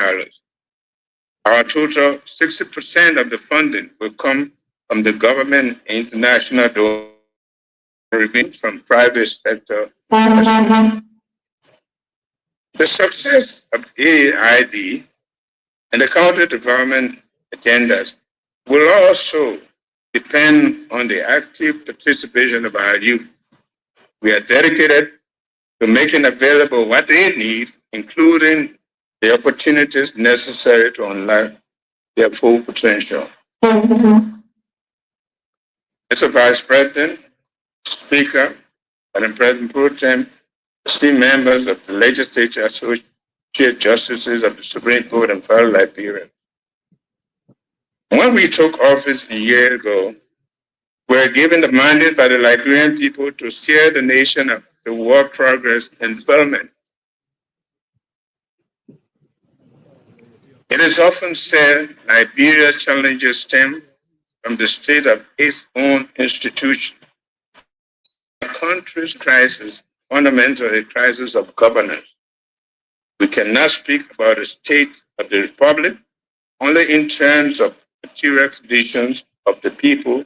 Our total 60% of the funding will come from the government and international donors, remain from private sector investment. The success of AID and the county development agendas will also depend on the active participation of our youth. We are dedicated to making available what they need, including the opportunities necessary to unlock their full potential. Mr. Vice President, Speaker, Madam President Pro Tem, esteemed members of the Legislature, Associate Justices of the Supreme Court and fellow Liberians. When we took office a year ago, we were given the mandate by the Liberian people to steer the nation toward progress and development. It is often said Liberia's challenges stem from the state of its own institution. The country's crisis, fundamentally a crisis of governance. We cannot speak about the state of the republic only in terms of material conditions of the people,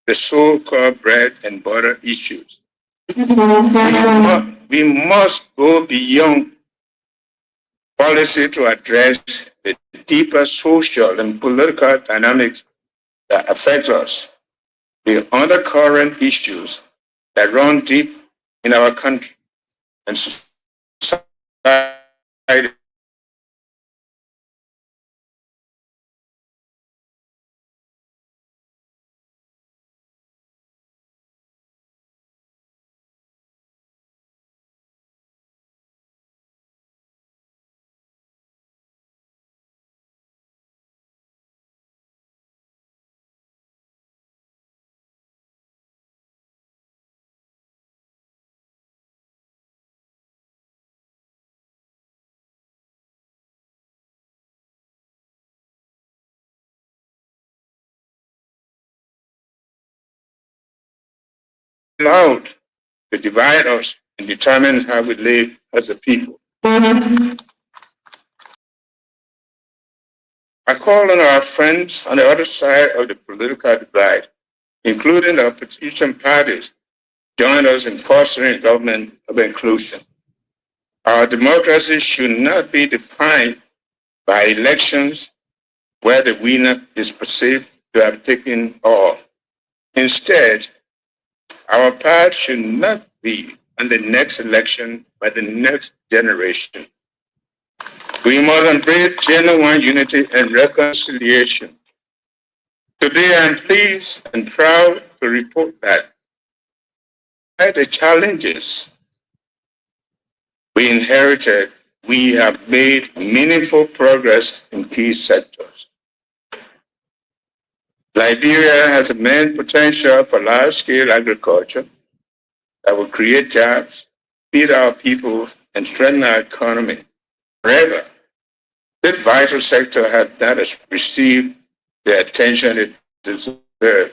the so-called bread and butter issues. We must go beyond policy to address the deeper social and political dynamics that affect us, the undercurrent issues that run deep in our country and society. Allowed to divide us and determine how we live as a people. I call on our friends on the other side of the political divide, including the opposition parties, join us in fostering a government of inclusion. Our democracy should not be defined by elections where the winner is perceived to have taken all. Instead, our path should not be on the next election, but the next generation. We must embrace genuine unity and reconciliation. Today, I'm pleased and proud to report that despite the challenges we inherited, we have made meaningful progress in key sectors. Liberia has immense potential for large-scale agriculture that will create jobs, feed our people, and strengthen our economy. However, this vital sector has not received the attention it deserves.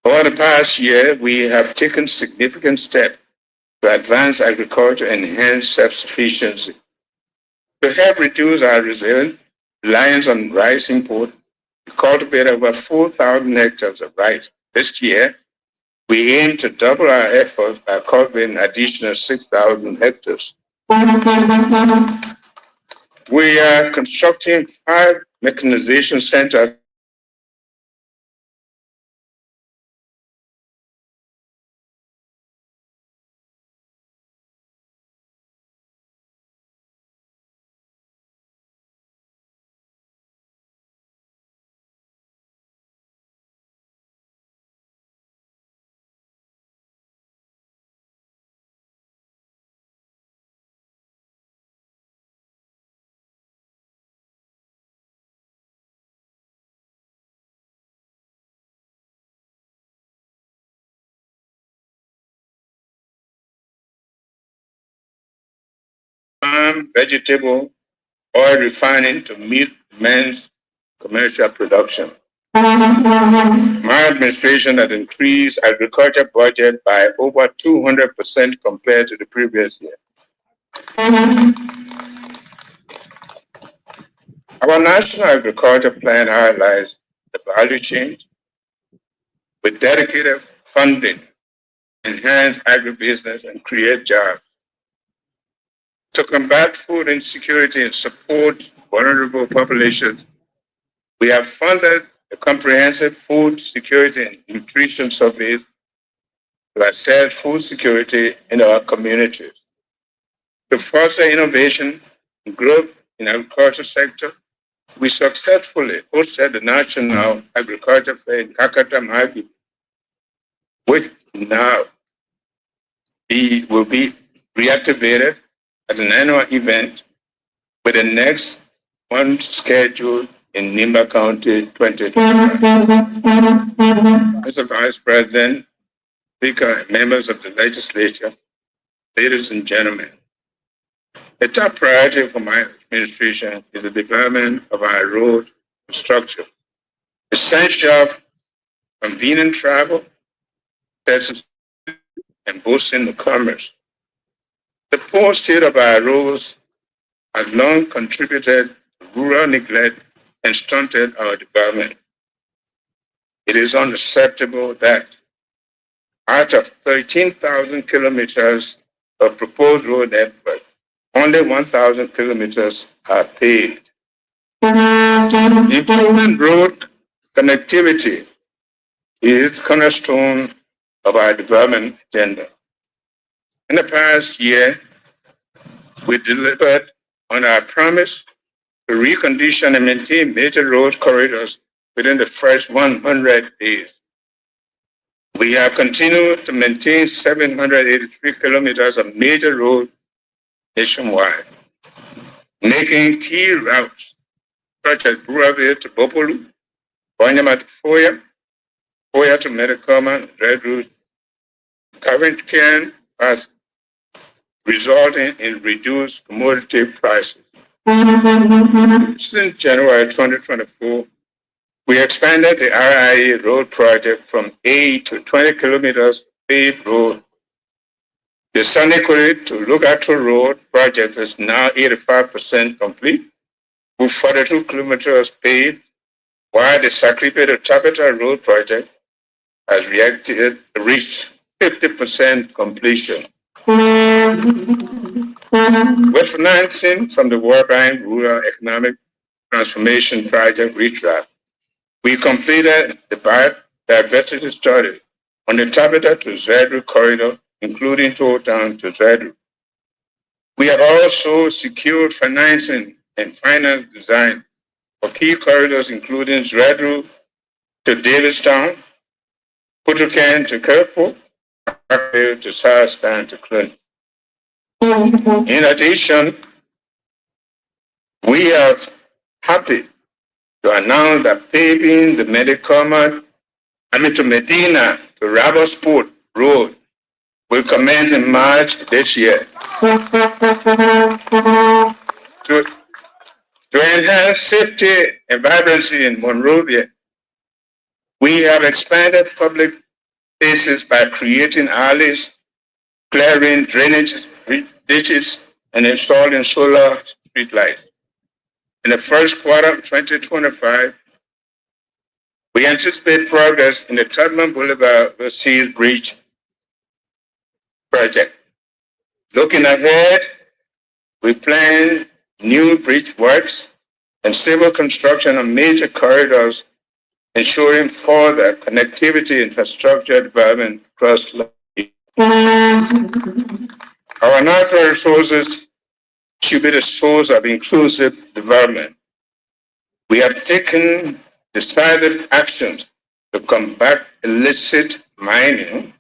Over the past year, we have taken significant steps to advance agriculture and enhance self-sufficiency. To help reduce our reliance on rice import, we cultivate over 4,000 hectares of rice. This year, we aim to double our efforts by cultivating an additional 6,000 hectares. We are constructing 5 mechanization centers farm, vegetable, oil refining to meet immense commercial production. My administration has increased agriculture budget by over 200% compared to the previous year. Our National Agriculture Plan highlights the value chain with dedicated funding, enhance agribusiness, and create jobs. To combat food insecurity and support vulnerable populations, we have funded a comprehensive food security and nutrition survey to assess food security in our communities. To foster innovation and growth in the agriculture sector, we successfully hosted the National Agriculture Fair in Kakata, Mali, which now will be reactivated as an annual event with the next one scheduled in Nimba County 2025. Mr. Vice President, Speaker, and members of the legislature, ladies and gentlemen, the top priority for my administration is the development of our road infrastructure, essential for convenient travel, and boosting the commerce. The poor state of our roads has long contributed to rural neglect and stunted our development. It is unacceptable that out of 13,000 kilometers of proposed road network, only 1,000 kilometers are paved. Improving road connectivity is the cornerstone of our development agenda. In the past year, we delivered on our promise to recondition and maintain major road corridors within the first 100 days. We have continued to maintain 783 kilometers of major road nationwide, making key routes such as Buraville to Bopolu, Bonyama to Foya, Foya to Medicoma, Red Route, current can has resulting in reduced commodity prices. Since January 2024, we expanded the RIA road project from 8 to 20 kilometers paved road. The Sanekuri to Lugato road project is now 85% complete, with 42 kilometers paved, while the Sakripe to Tabata road project has reached 50% completion. With financing from the World Bank Rural Economic Transformation Project RETRAP, we completed the biodiversity study on the Tabata to Zedru corridor, including Toll Town to Zedru. We have also secured financing and final design for key corridors, including Zedru to Davistown, Putukan to Kerpo, to Sarstan to Clinton. In addition, we are happy to announce that paving the Medina to Medina to Rabosport Road will commence in March this year. To enhance safety and vibrancy in Monrovia, we have expanded public spaces by creating alleys, clearing drainage ditches, and installing solar streetlights. In the first quarter of 2025, we anticipate progress in the Tubman Boulevard Overseas Bridge project. Looking ahead, we plan new bridge works and civil construction on major corridors, ensuring further connectivity infrastructure development across the Our natural resources should be the source of inclusive development. We have taken decisive actions to combat illicit mining,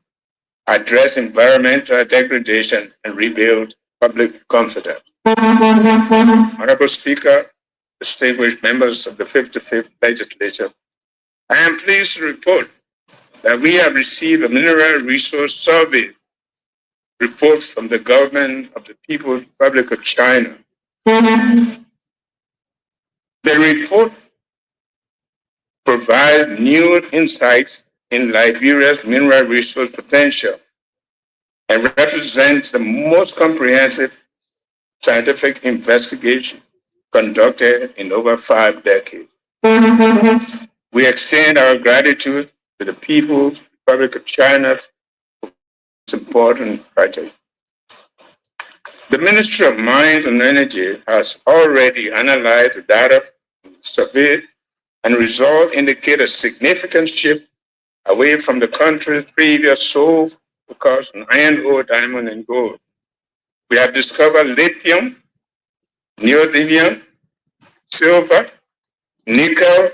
address environmental degradation, and rebuild public confidence. Honorable Speaker, distinguished members of the 55th Legislature, I am pleased to report that we have received a mineral resource survey report from the government of the People's Republic of China. The report provides new insights in Liberia's mineral resource potential and represents the most comprehensive scientific investigation conducted in over 5 decades. We extend our gratitude to the People's Republic of China for this important project. The Ministry of Mines and Energy has already analyzed the data surveyed, and results indicate a significant shift away from the country's previous sole focus on iron ore, diamond, and gold. We have discovered lithium, neodymium, silver, nickel,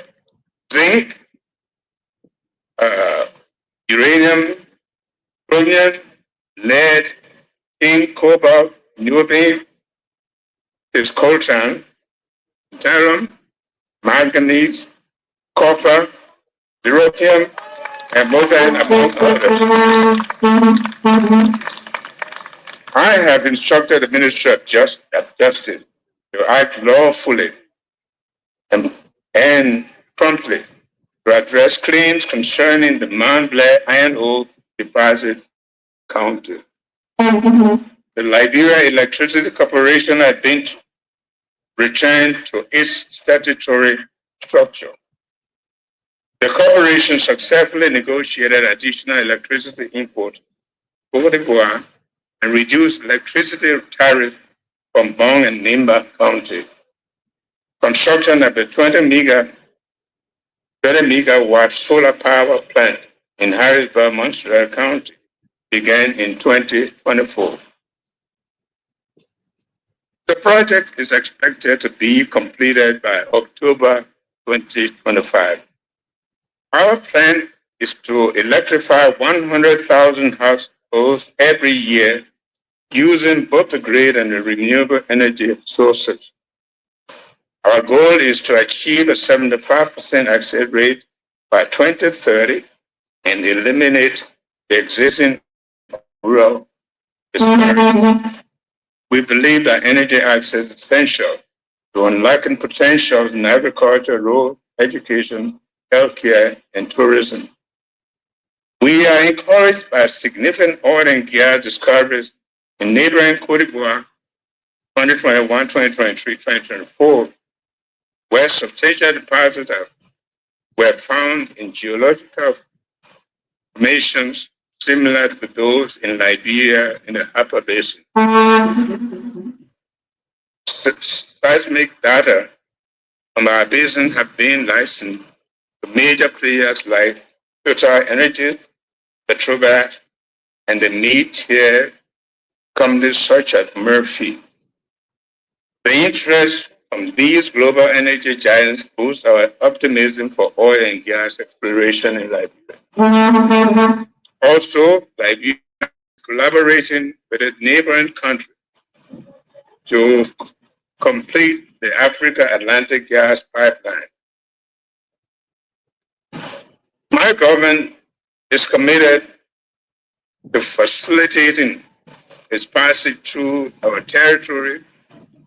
zinc, uh, uranium, chromium, lead, tin, cobalt, niobium, coltan, thallium, manganese, copper, lithium, and molybdenum, among others. I have instructed the Ministry of Justice to act lawfully and promptly to address claims concerning the Mount Blair Iron Ore Deposit County. The Liberia Electricity Corporation had been returned to its statutory structure. The corporation successfully negotiated additional electricity import over the Goa and reduced electricity tariff from Bong and Nimba County. Construction of the 20 megawatt solar power plant in Harrisburg, Montreal County began in 2024. The project is expected to be completed by October 2025. Our plan is to electrify 100,000 households every year using both the grid and the renewable energy sources. Our goal is to achieve a 75% access rate by 2030 and eliminate the existing rural disparities. We believe that energy access is essential to unlocking potential in agriculture, road, education, healthcare, and tourism. We are encouraged by significant oil and gas discoveries in neighboring Cote d'Ivoire 2021, 2023, 2024, where substantial deposits were found in geological formations similar to those in Liberia in the Upper Basin. Seismic data from our basin have been licensed to major players like Total Energy, Petrobras, and the mid-tier companies such as Murphy. The interest from these global energy giants boosts our optimism for oil and gas exploration in Liberia. Also, Liberia is collaborating with a neighboring country to complete the Africa Atlantic gas pipeline. My government is committed to facilitating its passage through our territory,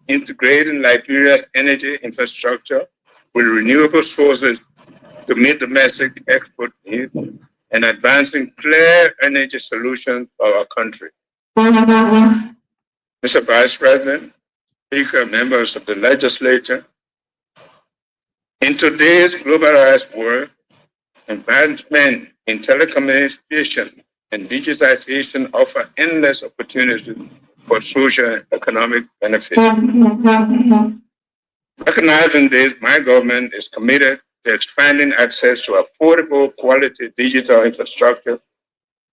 integrating Liberia's energy infrastructure with renewable sources to meet domestic export needs, and advancing clear energy solutions for our country. Mr. Vice President, Speaker, members of the legislature, in today's globalized world, advancement in telecommunication and digitization offer endless opportunities for social and economic benefit. Recognizing this, my government is committed to expanding access to affordable, quality digital infrastructure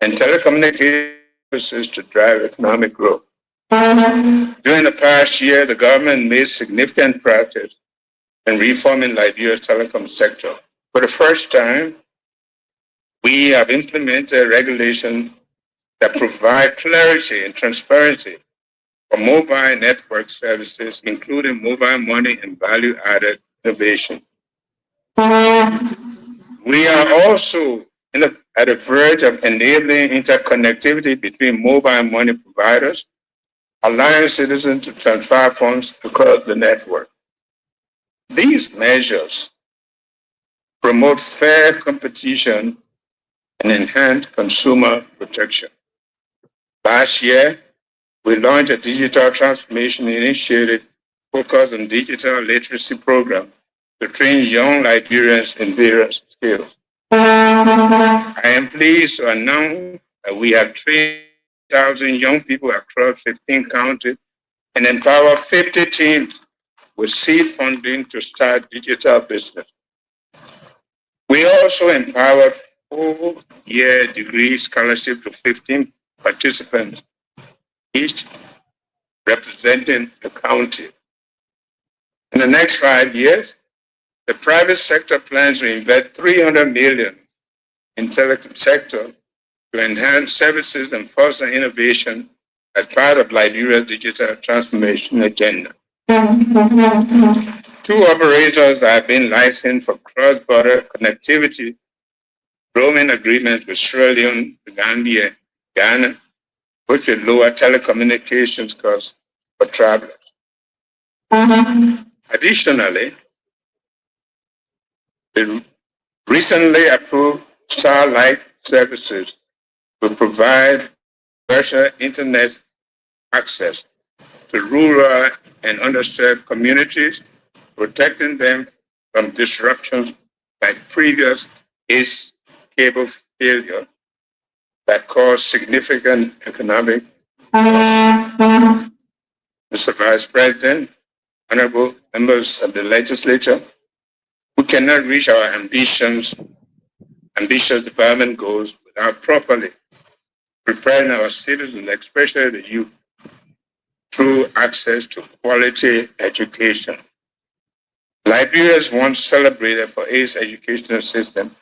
and telecommunication services to drive economic growth. During the past year, the government made significant progress in reforming Liberia's telecom sector. For the first time, we have implemented regulations that provide clarity and transparency for mobile network services, including mobile money and value-added innovation. We are also at the verge of enabling interconnectivity between mobile money providers, allowing citizens to transfer funds across the network. These measures promote fair competition and enhance consumer protection. Last year, we launched a digital transformation initiative focused on digital literacy program to train young Liberians in various skills. I am pleased to announce that we have trained 1,000 young people across 15 counties and empowered 50 teams with seed funding to start digital business. We also empowered 4-year degree scholarship to 15 participants, each representing a county. In the next 5 years, the private sector plans to invest $300 million in telecom sector to enhance services and foster innovation as part of Liberia's digital transformation agenda. 2 operators have been licensed for cross-border connectivity, roaming agreements with Sierra Leone, Gambia, Ghana, which will lower telecommunications costs for travelers. Additionally, the recently approved Starlight services will provide universal internet access to rural and underserved communities, protecting them from disruptions like previous ACE cable failure that caused significant economic loss. Mr. Vice President, honorable members of the legislature, we cannot reach our ambitious development goals without properly preparing our citizens, especially the youth, through access to quality education. Liberia's once celebrated for its educational system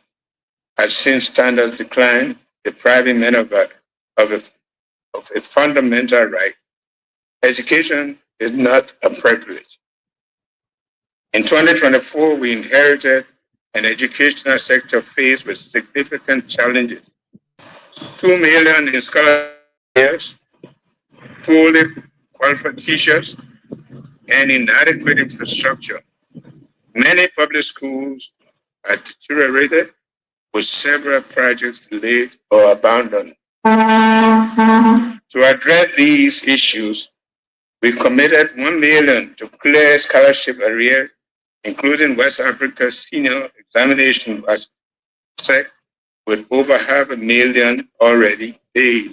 has since standards declined, depriving men of a fundamental right. Education is not a privilege. In 2024, we inherited an educational sector faced with significant challenges. 2 million in scholarships, poorly qualified teachers, and inadequate infrastructure. Many public schools are deteriorated, with several projects delayed or abandoned. To address these issues, we committed $1 million to clear scholarship arrears, including West Africa's senior examination SEC, with over $500,000 already paid.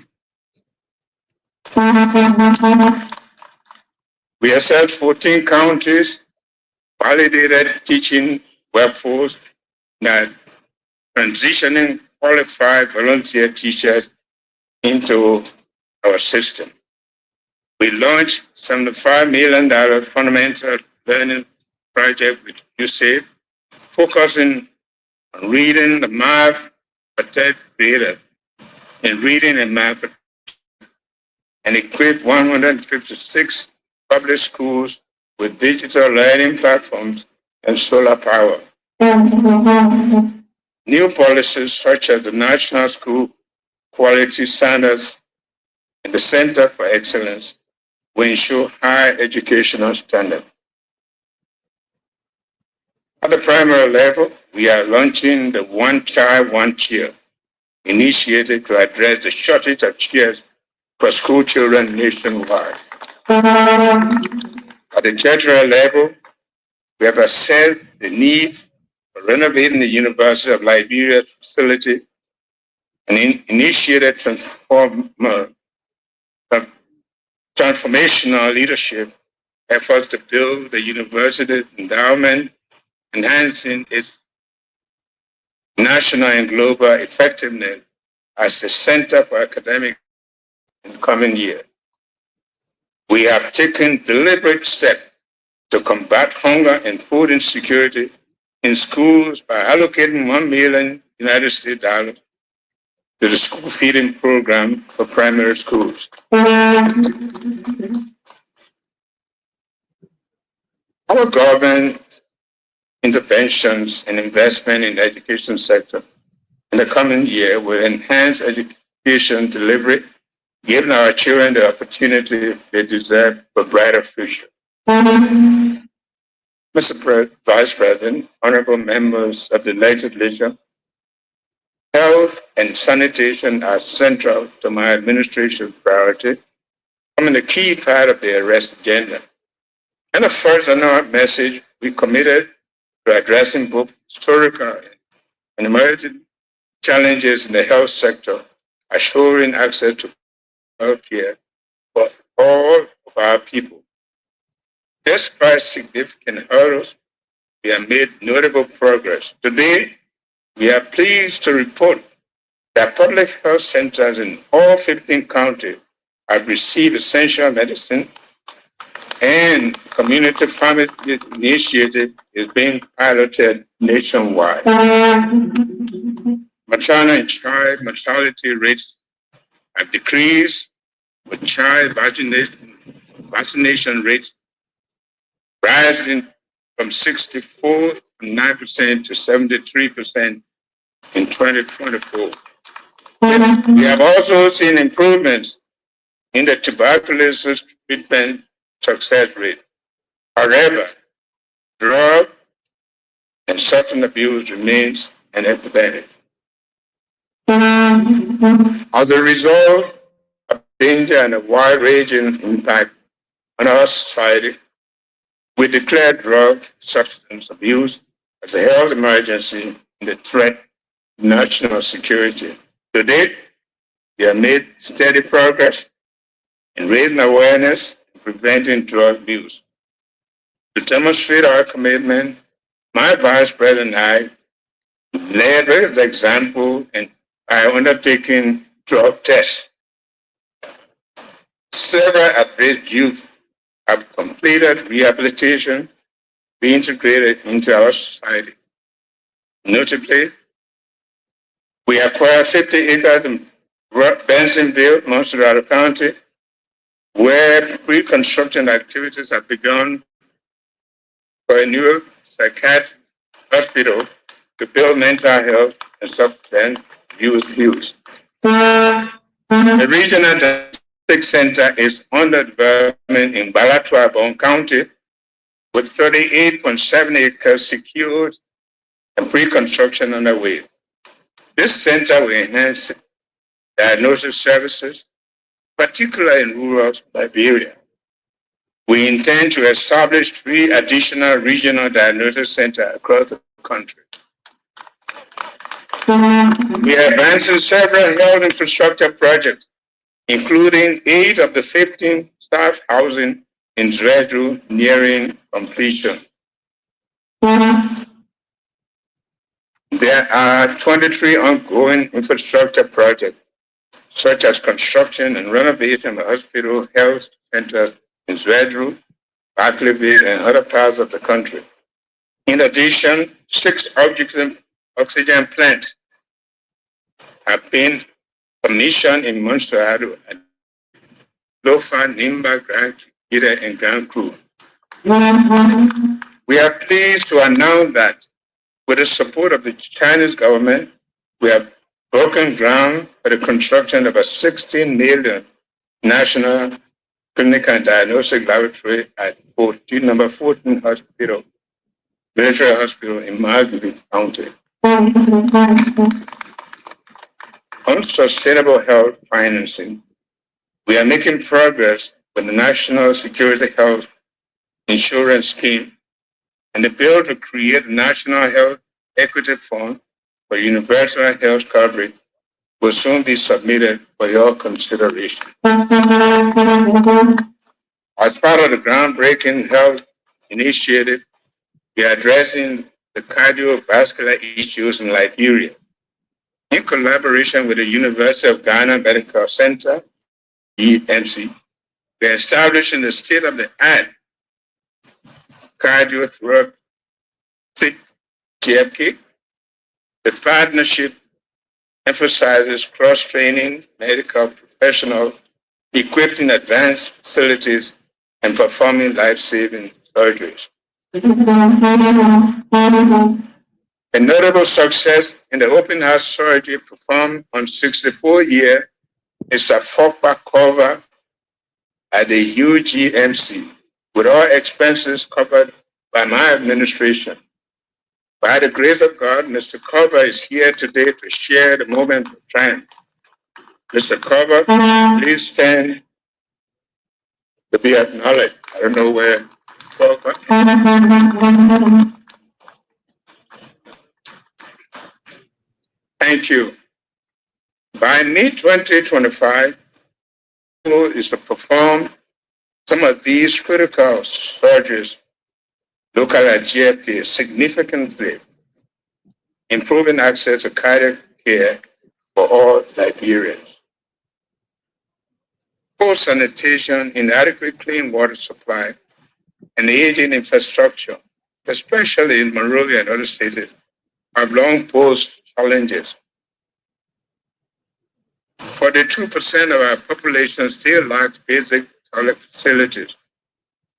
We assessed 14 counties, validated teaching workforce, that transitioning qualified volunteer teachers into our system. We launched $75 million fundamental learning project with USAID, focusing on reading the math for third graders and reading and math, and equipped 156 public schools with digital learning platforms and solar power. New policies such as the National School Quality Standards and the Center for Excellence will ensure high educational standards. At the primary level, we are launching the One Child, One Chair initiative to address the shortage of chairs for school children nationwide. At the tertiary level, we have assessed the need for renovating the University of Liberia facility and initiated transformational leadership efforts to build the university endowment, enhancing its national and global effectiveness as a center for academic in the coming year. We have taken deliberate steps to combat hunger and food insecurity in schools by allocating $1 million United States dollars to the school feeding program for primary schools. Our government interventions and investment in the education sector in the coming year will enhance education delivery, giving our children the opportunity they deserve for a brighter future. Mr. Vice President, honorable members of the legislature, health and sanitation are central to my administration's priority, becoming a key part of the arrest agenda. And the first on our message, we committed to addressing both historical and emerging challenges in the health sector, assuring access to health care for all of our people. Despite significant hurdles, we have made notable progress. Today, we are pleased to report The public health centers in all 15 counties have received essential medicine, and community pharmacy initiative is being piloted nationwide. Maternal and child mortality rates have decreased, with child vaccination rates rising from 64.9% to 73% in 2024. We have also seen improvements in the tuberculosis treatment success rate. However, drug and substance abuse remains an epidemic. As a result of danger and a wide-ranging impact on our society, we declared drug substance abuse as a health emergency and a threat to national security. To date, we have made steady progress in raising awareness and preventing drug abuse. To demonstrate our commitment, my vice president and I led the example and by undertaking drug tests. Several at-risk youth have completed rehabilitation, reintegrated into our society. Notably, we acquired 50 acres in Bensonville, Monterey County, where pre-construction activities have begun for a new psychiatric hospital to build mental health and substance use. The regional diagnostic center is under development in Balatrabon County with 38.7 acres secured and pre-construction underway. This center will enhance diagnosis services, particularly in rural Liberia. We intend to establish 3 additional regional diagnosis centers across the country. We are advancing several health infrastructure projects, including 8 of the 15 staff housing in Zredru nearing completion. There are 23 ongoing infrastructure projects, such as construction and renovation of hospital health centers in Zredru, Barclayville, and other parts of the country. In addition, 6 oxygen plants have been commissioned in Monsterado, Lofa, Nimba, Grand Kira, and Grand Cru. We are pleased to announce that with the support of the Chinese government, we have broken ground for the construction of a $16 million national clinical and diagnostic laboratory at number 14 hospital, military hospital in Marguerite County. On sustainable health financing, we are making progress with the National Security Health Insurance Scheme and the bill to create a National Health Equity Fund for universal health coverage will soon be submitted for your consideration. As part of the groundbreaking health initiative, we are addressing the cardiovascular issues in Liberia. In collaboration with the University of Ghana Medical Center, EMC, we are establishing the state-of-the-art cardiothoracic GFK. The partnership emphasizes cross-training medical professionals equipped in advanced facilities and performing life-saving surgeries. A notable success in the open heart surgery performed on 64-year Mr. Fokpa cover at the UGMC, with all expenses covered by my administration. By the grace of God, Mr. Cover is here today to share the moment of triumph. Mr. Cover, please stand to be acknowledged. I don't know where Fokpa. Thank you. By mid-2025, is to perform some of these critical surgeries locally at GFK, significantly improving access to cardiac care for all Liberians. Poor sanitation, inadequate clean water supply, and aging infrastructure, especially in Monrovia and other cities, have long posed challenges. 42% of our population still lacks basic toilet facilities.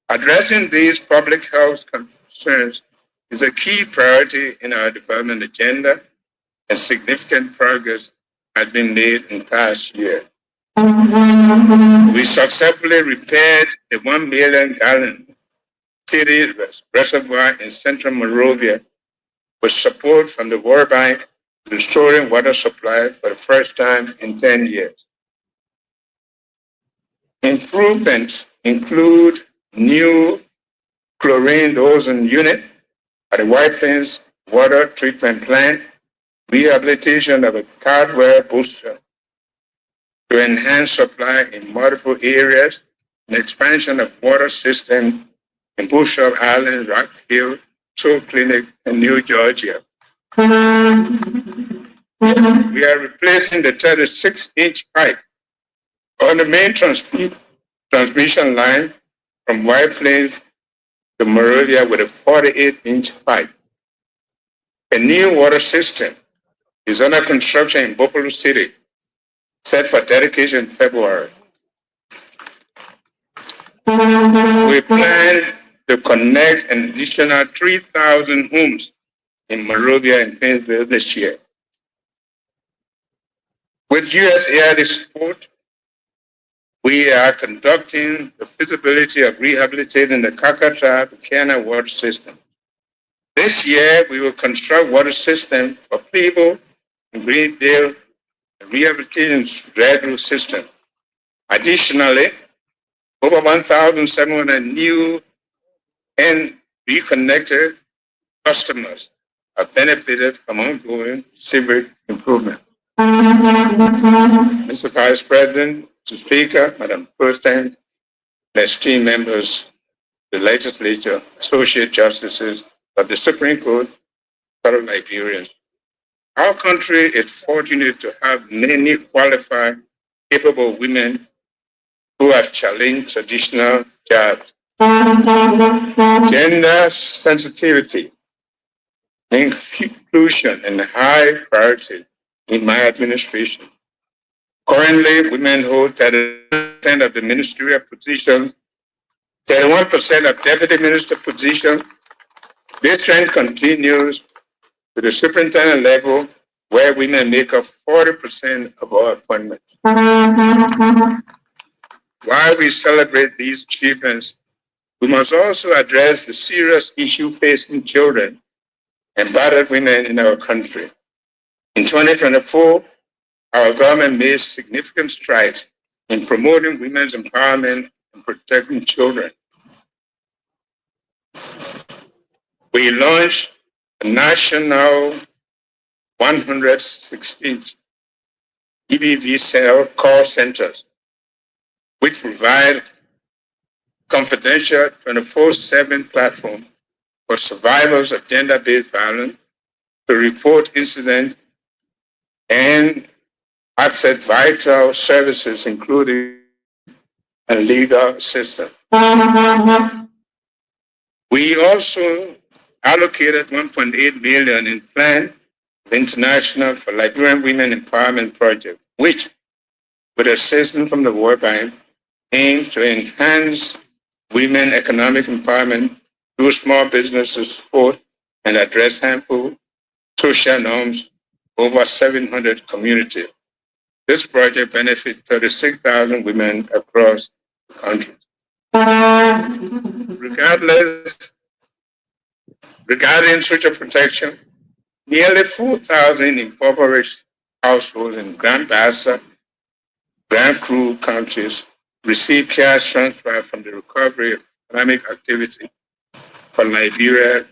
Addressing these public health concerns is a key priority in our development agenda, and significant progress has been made in past years. We successfully repaired the 1 million gallon city reservoir in central Monrovia with support from the World Bank, restoring water supply for the first time in 10 years. Improvements include new chlorine dosing unit at the White Plains Water Treatment Plant, rehabilitation of a hardware booster to enhance supply in multiple areas, and expansion of water system in Bushel Island, Rock Hill, Soul Clinic, and New Georgia. We are replacing the 36-inch pipe on the main transmission line from White Plains to Monrovia with a 48-inch pipe. A new water system is under construction in Buffalo City, set for dedication in February. We plan to connect an additional 3,000 homes in Monrovia and Painesville this year. With USAID support, we are conducting the feasibility of rehabilitating the Kakata-Buchanan water system. This year, we will construct water system for Peeble and Greendale, and rehabilitation gradual system. Additionally, over 1,700 new and reconnected customers have benefited from ongoing civic improvement. Mr. Vice President, Mr. Speaker, Madam President, and esteemed members, the legislature, associate justices of the Supreme Court, fellow Liberians. Our country is fortunate to have many qualified, capable women who have challenged traditional jobs. Gender sensitivity, inclusion, and high priority in my administration. Currently, women hold 30% of the ministerial positions, 31% of deputy minister positions. This trend continues to the superintendent level, where women make up 40% of all appointments. While we celebrate these achievements, we must also address the serious issue facing children and battered women in our country. In 2024, our government made significant strides in promoting women's empowerment and protecting children. We launched a national 116 EBV cell call centers, which provide confidential 24/7 platform for survivors of gender-based violence to report incidents and access vital services, including a legal assistance. We also allocated 1.8 million in Plan International for Liberian Women Empowerment Project, which, with assistance from the World Bank, aims to enhance women economic empowerment through small businesses support and address harmful social norms over 700 communities. This project benefits 36,000 women across the country. Regarding social protection, nearly 4,000 impoverished households in Grand Bassa, Grand Cru counties receive cash transfer from the Recovery of Economic Activity for Liberia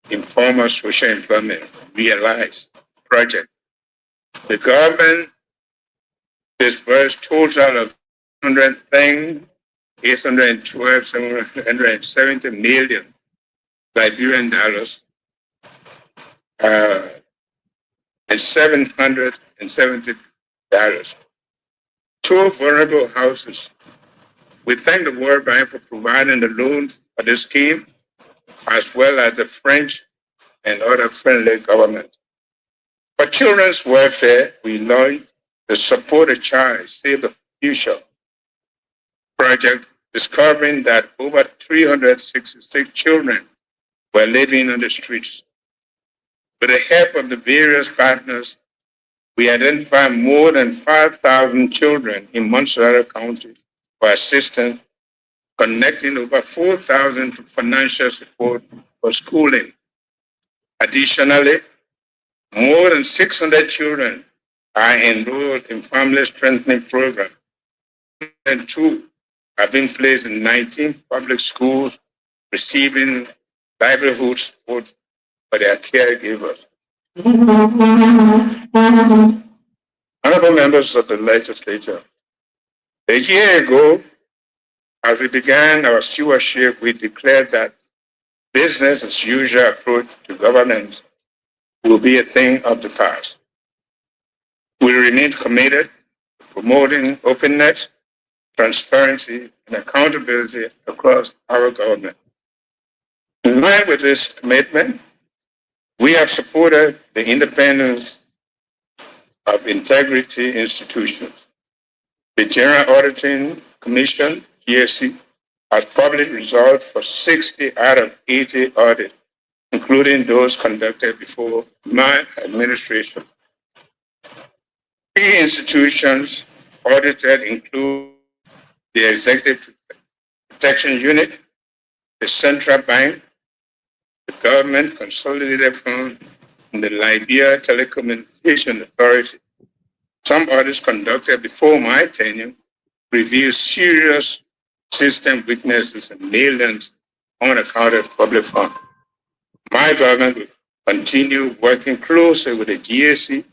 Informal Social Employment Realize project. The government disbursed total of 812,770 million Liberian dollars, $770. 2 vulnerable houses. We thank the World Bank for providing the loans for this scheme, as well as the French and other friendly governments. For children's welfare, we launched the Support a Child, Save the Future project, discovering that over 366 children were living on the streets. With the help of the various partners, we identified more than 5,000 children in Montserrat County for assistance, connecting over 4,000 to financial support for schooling. Additionally, more than 600 children are enrolled in family strengthening programs, and 2 have been placed in 19 public schools, receiving livelihood support for their caregivers. Honorable members of the legislature, a year ago, as we began our stewardship, we declared that business as usual approach to governance will be a thing of the past. We remain committed to promoting openness, transparency, and accountability across our government. In line with this commitment, we have supported the independence of integrity institutions. The General Auditing Commission, GSC, has published results for 60 out of 80 audits, including those conducted before my administration. Key institutions audited include the Executive Protection Unit, the Central Bank, the Government Consolidated Fund, and the Liberia Telecommunication Authority. Some audits conducted before my tenure revealed serious system weaknesses and millions unaccounted public funds. My government will continue working closely with the GAC,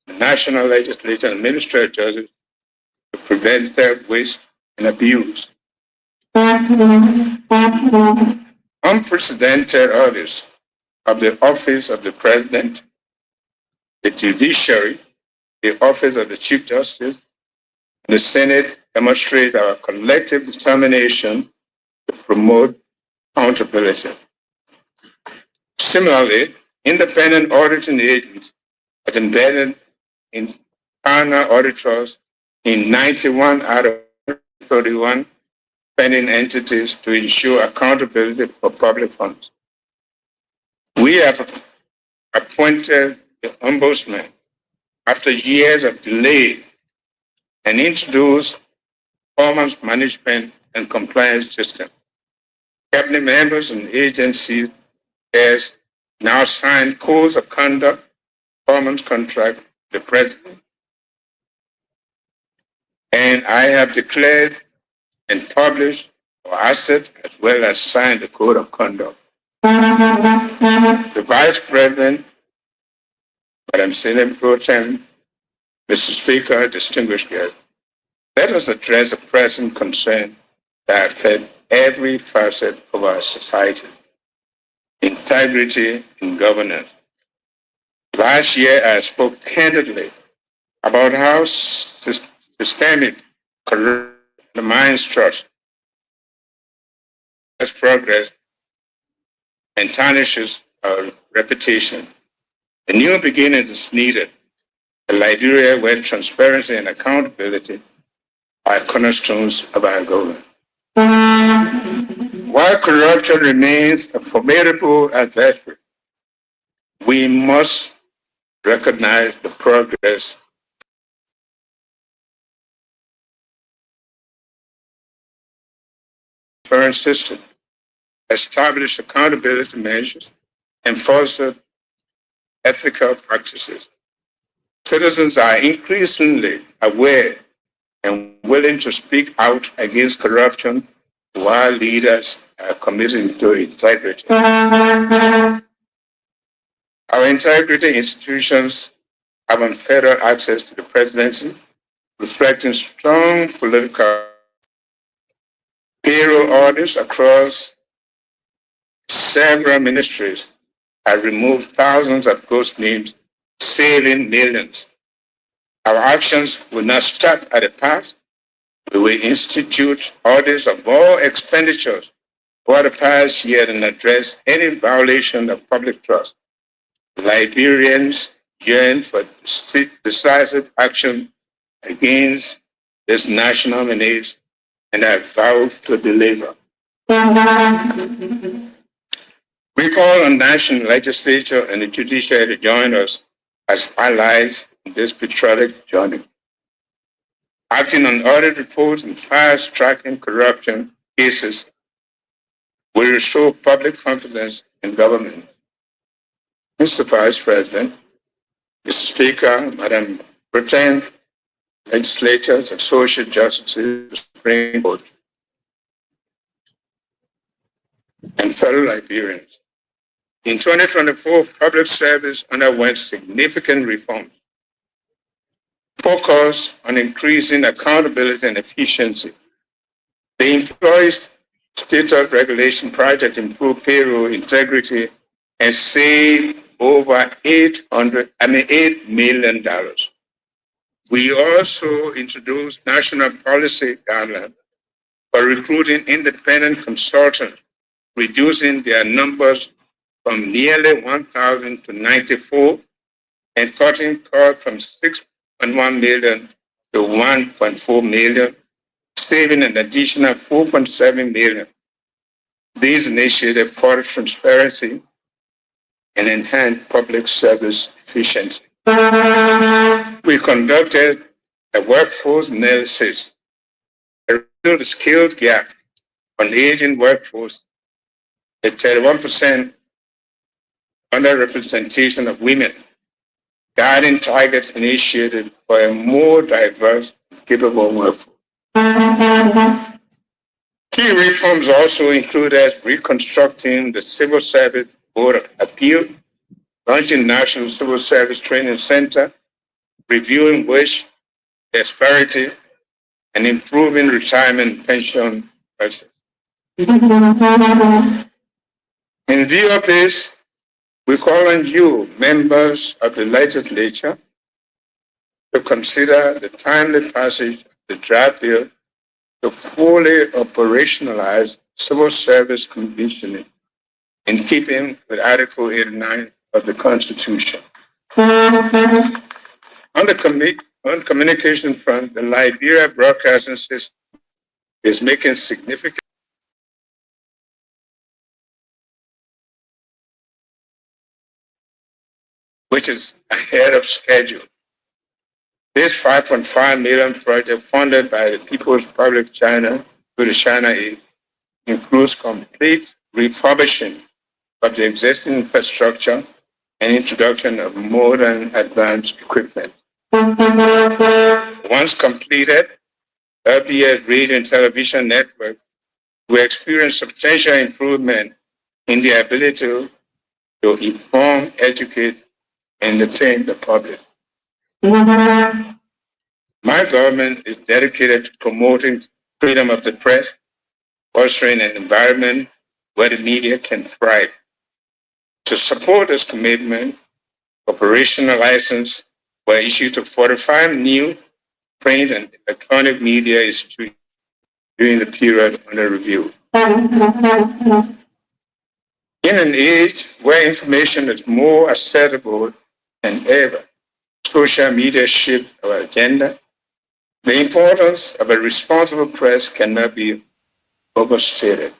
the National Legislature, and Ministry of Justice to prevent theft, waste, and abuse. Unprecedented audits of the Office of the President, the Judiciary, the Office of the Chief Justice, and the Senate demonstrate our collective determination to promote accountability. Similarly, independent auditing agents have embedded internal auditors in 91 out of 31 pending entities to ensure accountability for public funds. We have appointed the Ombudsman after years of delay and introduced performance management and compliance system. Cabinet members and agencies has now signed codes of conduct, performance contract with the President, and I have declared and published our asset as well as signed the code of conduct. The Vice President, Madam Senate Pro Tem, Mr. Speaker, distinguished guests, let us address the present concern that affect every facet of our society: integrity in governance. Last year, I spoke candidly about how systemic corruption undermines trust, as progress, and tarnishes our reputation. A new beginning is needed. A Liberia where transparency and accountability are cornerstones of our government. While corruption remains a formidable adversary, we must recognize the progress of the current system, establish accountability measures, and foster ethical practices. Citizens are increasingly aware and willing to speak out against corruption while leaders are committed to integrity. Our integrity institutions have unfettered access to the presidency, reflecting strong political payroll audits across several ministries have removed thousands of ghost names saving millions. Our actions will not stop at the past. We will institute audits of all expenditures for the past year and address any violation of public trust. Liberians yearn for decisive action against this national menace, and I vow to deliver. We call on national legislature and the judiciary to join us as allies in this patriotic journey. Acting on audit reports and fast-tracking corruption cases will restore public confidence in government. Mr. Vice President, Mr. Speaker, Madam Pro-Tem, legislators and social justices, Supreme Court, and fellow Liberians. In 2024, public service underwent significant reforms, focused on increasing accountability and efficiency. The Employees Status Regulation Project improved payroll integrity and saved over $8 million. We also introduced national policy guidelines for recruiting independent consultants, reducing their numbers from nearly 1,000 to 94 and cutting costs from 6.1 million to 1.4 million, saving an additional 4.7 million. These initiatives further transparency and enhance public service efficiency. We conducted a workforce analysis to reveal the skills gap on the aging workforce, a 31% underrepresentation of women, guiding targets initiated for a more diverse and capable workforce. Key reforms also included reconstructing the Civil Service Board of Appeal, launching National Civil Service Training Center, reviewing wage disparity, and improving retirement pension process. In view of this, we call on you, members of the legislature, to consider the timely passage of the draft bill to fully operationalize civil service conditioning in keeping with Article 89 of the Constitution. On the communication front, the Liberia broadcasting system is making significant which is ahead of schedule. This 5.5 million project funded by the People's Republic of China through the China Aid includes complete refurbishing of the existing infrastructure and introduction of modern advanced equipment. Once completed, LBS radio and television network will experience substantial improvement in the ability to inform, educate, and entertain the public. My government is dedicated to promoting freedom of the press, fostering an environment where the media can thrive. To support this commitment, operational license were issued to 45 new print and electronic media institutions during the period under review. In an age where information is more accessible than ever, social media shift our agenda. The importance of a responsible press cannot be overstated.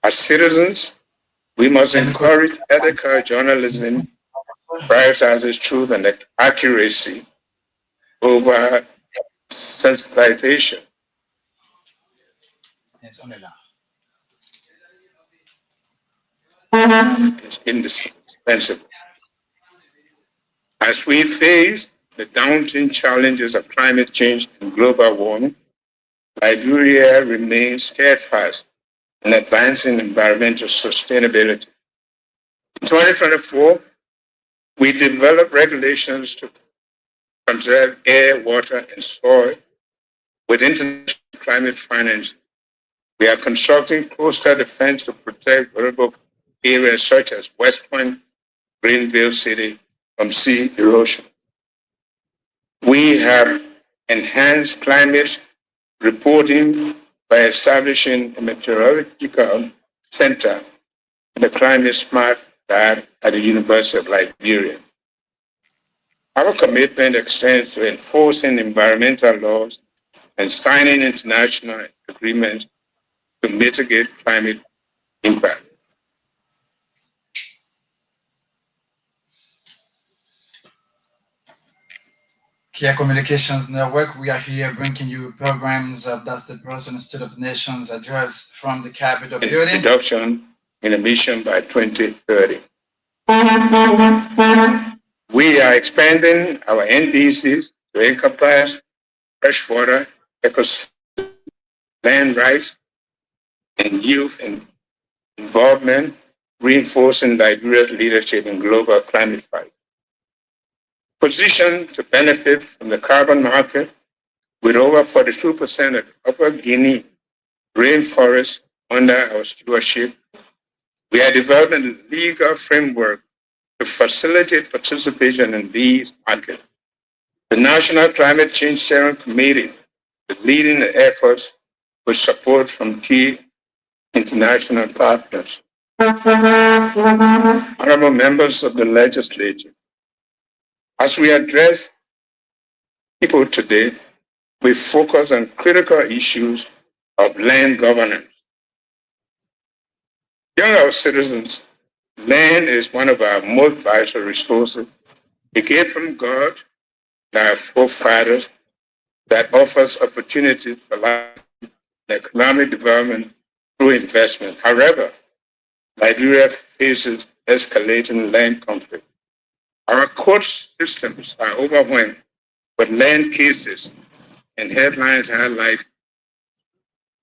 As citizens, we must encourage ethical journalism, prioritizes truth and accuracy over sensitization. It's indispensable. As we face the daunting challenges of climate change and global warming, Liberia remains steadfast in advancing environmental sustainability. In 2024, we developed regulations to conserve air, water, and soil with international climate finance. We are constructing coastal defense to protect vulnerable areas such as West Point, Greenville City, from sea erosion. We have enhanced climate reporting by establishing a meteorological center and a climate smart lab at the University of Liberia. Our commitment extends to enforcing environmental laws and signing international agreements to mitigate climate impact. Kia Communications Network, we are here bringing you programs that's the Person State of Nations address from the Capitol building. Reduction in emission by 2030. We are expanding our NDCs to encompass freshwater, ecosystem, land rights, and youth involvement, reinforcing Liberia's leadership in global climate fight. Positioned to benefit from the carbon market, with over 42% of Upper Guinea rainforest under our stewardship, we are developing a legal framework to facilitate participation in these markets. The National Climate Change Steering Committee is leading the efforts with support from key international partners. Honorable members of the legislature, as we address people today, we focus on critical issues of land governance. Young our citizens, land is one of our most vital resources, a gift from God and our forefathers that offers opportunities for life and economic development through investment. However, Liberia faces escalating land conflict. Our court systems are overwhelmed with land cases, and headlines highlight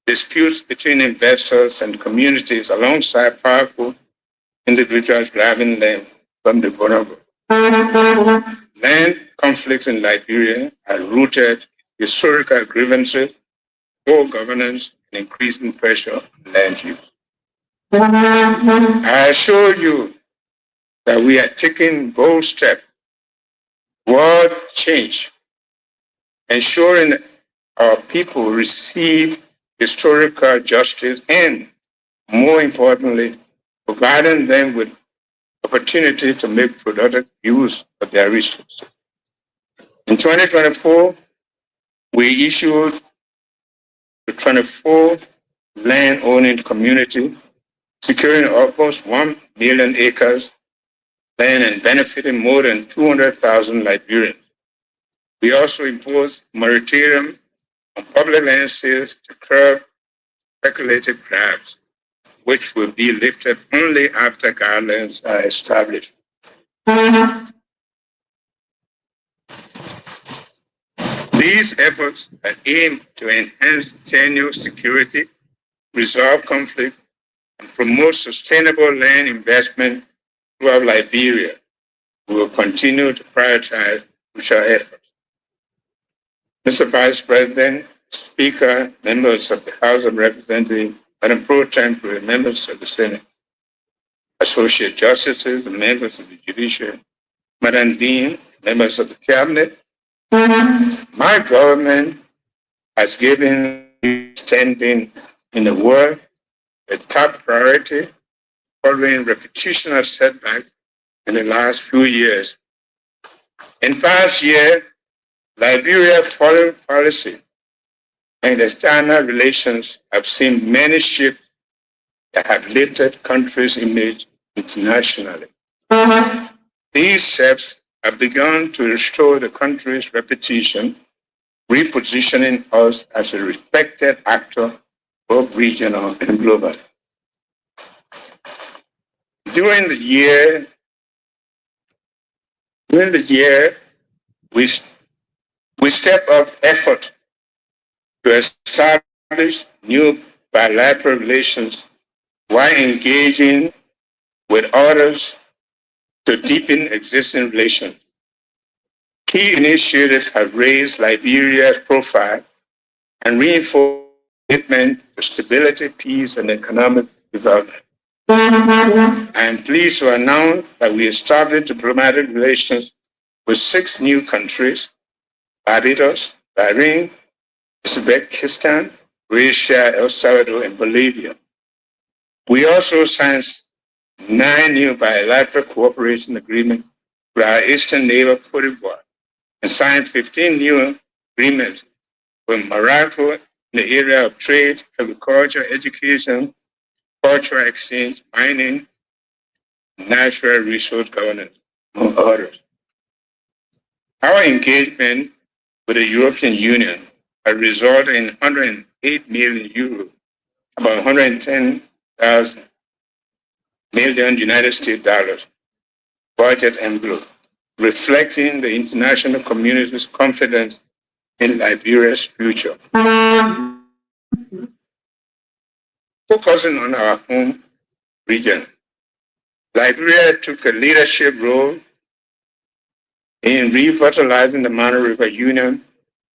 disputes between investors and communities alongside powerful individuals grabbing land from the vulnerable. Land conflicts in Liberia are rooted in historical grievances, poor governance, and increasing pressure on land use. I assure you that we are taking bold steps toward change, ensuring our people receive historical justice and, more importantly, providing them with opportunity to make productive use of their resources. In 2024, we issued the 24 land-owning community, securing almost 1 million acres land and benefiting more than 200,000 Liberians. We also imposed moratorium on public land sales to curb speculative grabs, which will be lifted only after guidelines are established. These efforts are aimed to enhance tenure security, resolve conflict, and promote sustainable land investment throughout Liberia. We will continue to prioritize crucial efforts. Mr. Vice President, Speaker, members of the House of Representatives, Madam Pro Tempore, members of the Senate, Associate Justices, and members of the Judiciary, Madam Dean, members of the Cabinet, my government has given standing in the world a top priority following reputational setbacks in the last few years. In past year, Liberia's foreign policy and external relations have seen many shifts that have lifted country's image internationally. These steps have begun to restore the country's reputation, repositioning us as a respected actor, both regional and global. During the year, we stepped up effort to establish new bilateral relations while engaging with others to deepen existing relations. Key initiatives have raised Liberia's profile and reinforced commitment to stability, peace, and economic development. I am pleased to announce that we established diplomatic relations with 6 new countries: Barbados, Bahrain, Uzbekistan, Croatia, El Salvador, and Bolivia. We also signed 9 new bilateral cooperation agreements with our eastern neighbor, Cote d'Ivoire, and signed 15 new agreements with Morocco in the area of trade, agriculture, education, cultural exchange, mining, natural resource governance, among others. Our engagement with the European Union has resulted in 108 million euros, about 110,000 million United States dollars budget envelope, reflecting the international community's confidence in Liberia's future. Focusing on our home region, Liberia took a leadership role in revitalizing the Mano River Union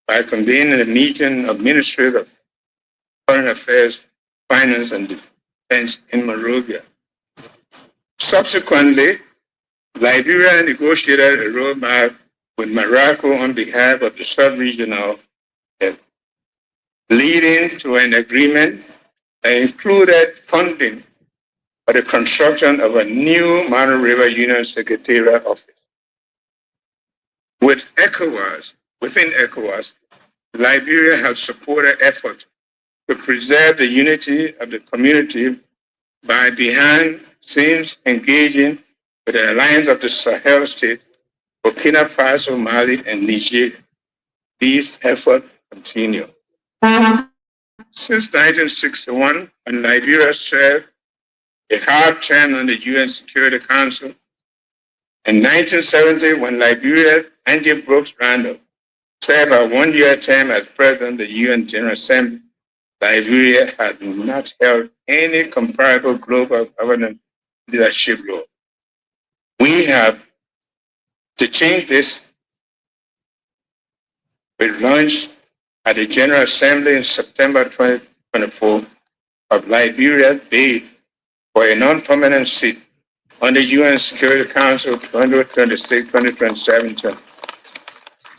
by convening a meeting of Ministries of Foreign Affairs, Finance, and Defense in Monrovia. Subsequently, Liberia negotiated a roadmap with Morocco on behalf of the sub-regional, leading to an agreement that included funding for the construction of a new Mano River Union Secretariat office. Within ECOWAS, Liberia has supported efforts to preserve the unity of the community by behind scenes engaging with the Alliance of the Sahel States, Burkina Faso, Mali, and Niger. These efforts continue. Since 1961, when Liberia served a hard term on the UN Security Council, in 1970, when Liberia's Angie Brooks Randall served a 1-year term as President of the UN General Assembly, Liberia has not held any comparable global governance leadership role. We have to change this. We launched at the General Assembly in September 2024 of Liberia's bid for a non-permanent seat on the UN Security Council 2026-2027.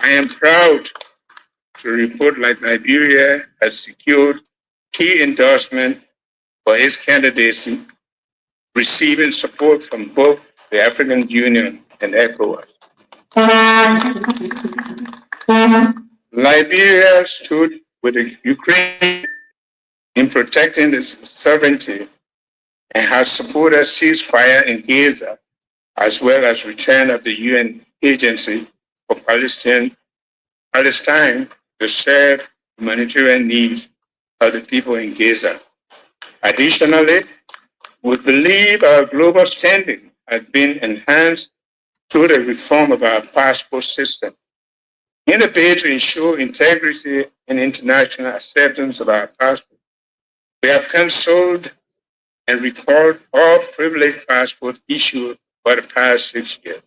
I am proud to report that Liberia has secured key endorsement for its candidacy, receiving support from both the African Union and ECOWAS. Liberia stood with the Ukraine in protecting its sovereignty and has supported ceasefire in Gaza, as well as return of the UN Agency for Palestine to serve humanitarian needs of the people in Gaza. Additionally, we believe our global standing has been enhanced through the reform of our passport system. In a bid to ensure integrity and international acceptance of our passport, we have cancelled and recalled all privileged passports issued for the past 6 years,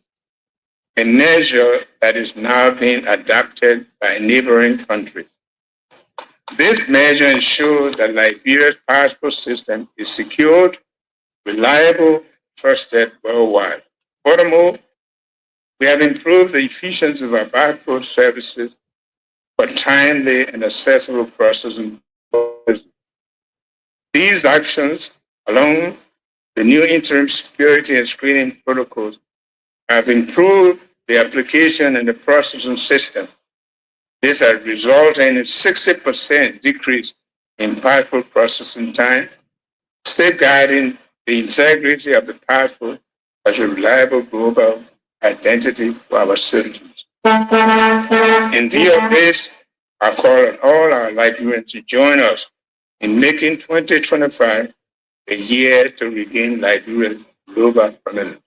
a measure that is now being adopted by neighboring countries. This measure ensures that Liberia's passport system is secured, reliable, trusted worldwide. Furthermore, we have improved the efficiency of our passport services for timely and accessible processing. These actions, along the new interim security and screening protocols, have improved the application and the processing system. This has resulted in a 60% decrease in passport processing time, safeguarding the integrity of the passport as a reliable global identity for our citizens. In view of this, I call on all our Liberians to join us in making 2025 a year to regain Liberia's global prominence.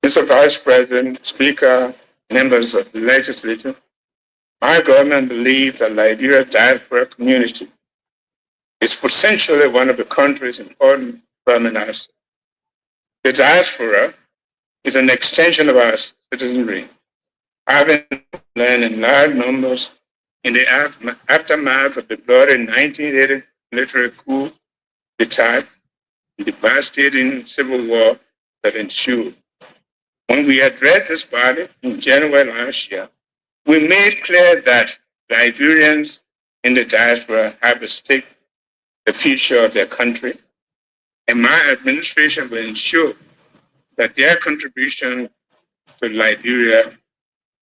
Mr. Vice President, Speaker, members of the legislature, my government believes that Liberia's diaspora community is potentially one of the country's important permanent assets. The diaspora is an extension of our citizenry, having learned in large numbers in the aftermath of the bloody 1980 military coup d'etat, the devastating civil war that ensued. When we addressed this body in January last year, we made clear that Liberians in the diaspora have at stake the future of their country, and my administration will ensure that their contribution to Liberia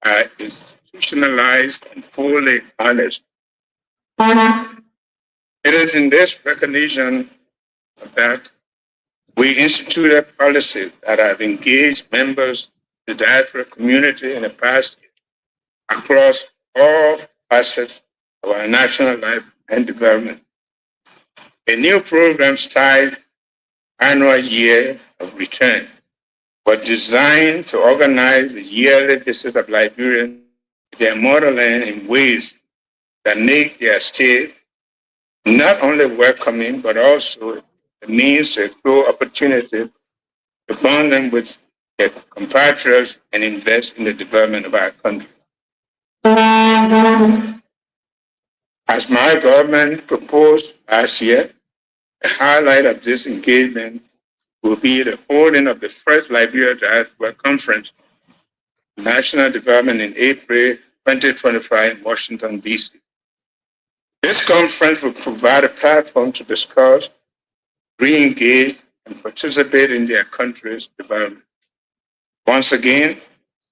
are institutionalized and fully honored. It is in this recognition that we instituted policies that have engaged members of the diaspora community in the past year across all facets of our national life and development. A new program styled Annual Year of Return was designed to organize the yearly visit of Liberians to their motherland in ways that make their stay not only welcoming, but also a means to explore opportunities to bond them with their compatriots and invest in the development of our country. As my government proposed last year, the highlight of this engagement will be the holding of the first Liberia Diaspora Conference, National Development in April 2025 in Washington, D.C. This conference will provide a platform to discuss, re-engage, and participate in their country's development. Once again,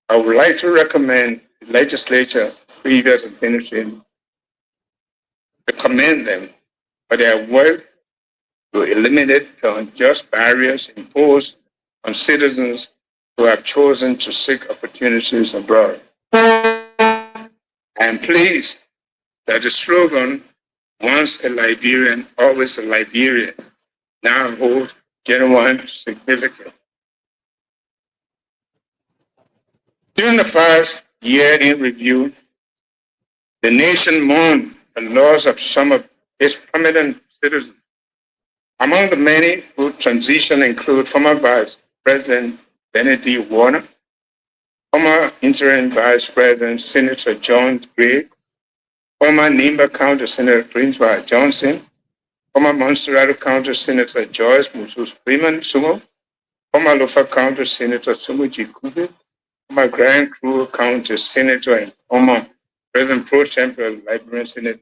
I would like to recommend the legislature, previous administration, to commend them for their work to eliminate the unjust barriers imposed on citizens who have chosen to seek opportunities abroad. I am pleased that the slogan, "Once a Liberian, always a Liberian," now holds genuine significance. During the past year in review, the nation mourned the loss of some of its prominent citizens. Among the many who transitioned include former Vice President Benedict Warner, former interim Vice President Senator John Gray, former Nimba County Senator Prince Johnson, former Montserrat County Senator Joyce Musus Freeman Sumo, former Lofa County Senator Sumuji Kube, former Grand Crew County Senator and former President Pro Tempore of Liberian Senate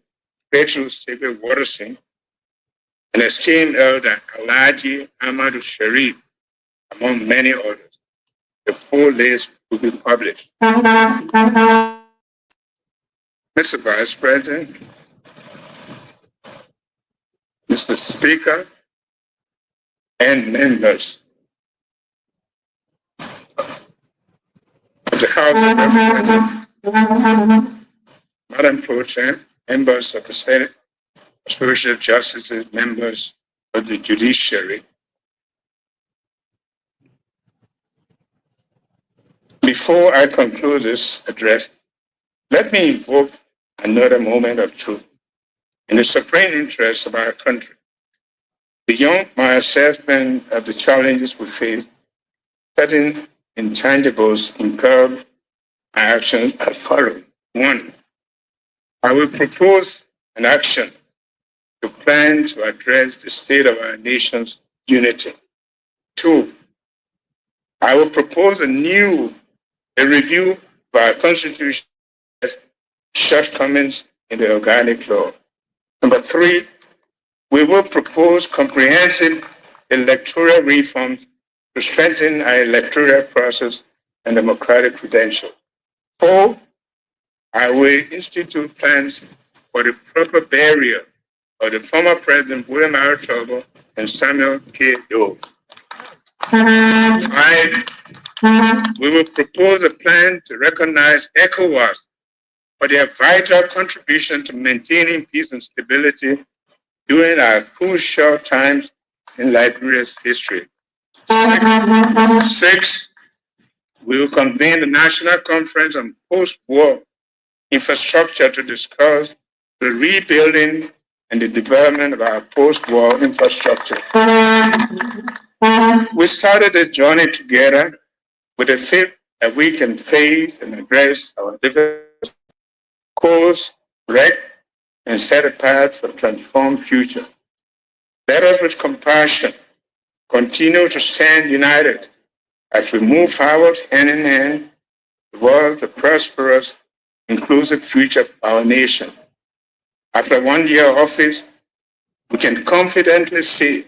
Petrus Sebe Watterson, and esteemed elder Alaji Ahmadu Sharif, among many others. The full list will be published. Mr. Vice President, Mr. Speaker, and members of the House of Representatives, Madam Pro Tem, members of the Senate, Spiritual Justices, members of the Judiciary. Before I conclude this address, let me invoke another moment of truth in the supreme interest of our country. Beyond my assessment of the challenges we face, certain intangibles impel my actions as follows. One, I will propose an action to plan to address the state of our nation's unity. Two, I will propose a review of our constitution shortcomings in the organic law. Number three, we will propose comprehensive electoral reforms to strengthen our electoral process and democratic credentials. Four, I will institute plans for the proper burial of the former President William R. Turnbull and Samuel K. Doe. Five, we will propose a plan to recognize ECOWAS for their vital contribution to maintaining peace and stability during our crucial times in Liberia's history. Six, we will convene the National Conference on Post-War Infrastructure to discuss the rebuilding and the development of our post-war infrastructure. We started a journey together with the faith that we can face and address our difficult course correct, and set a path for transformed future. Let us with compassion continue to stand united as we move forward hand in hand towards the prosperous, inclusive future of our nation. After 1 year of office, we can confidently say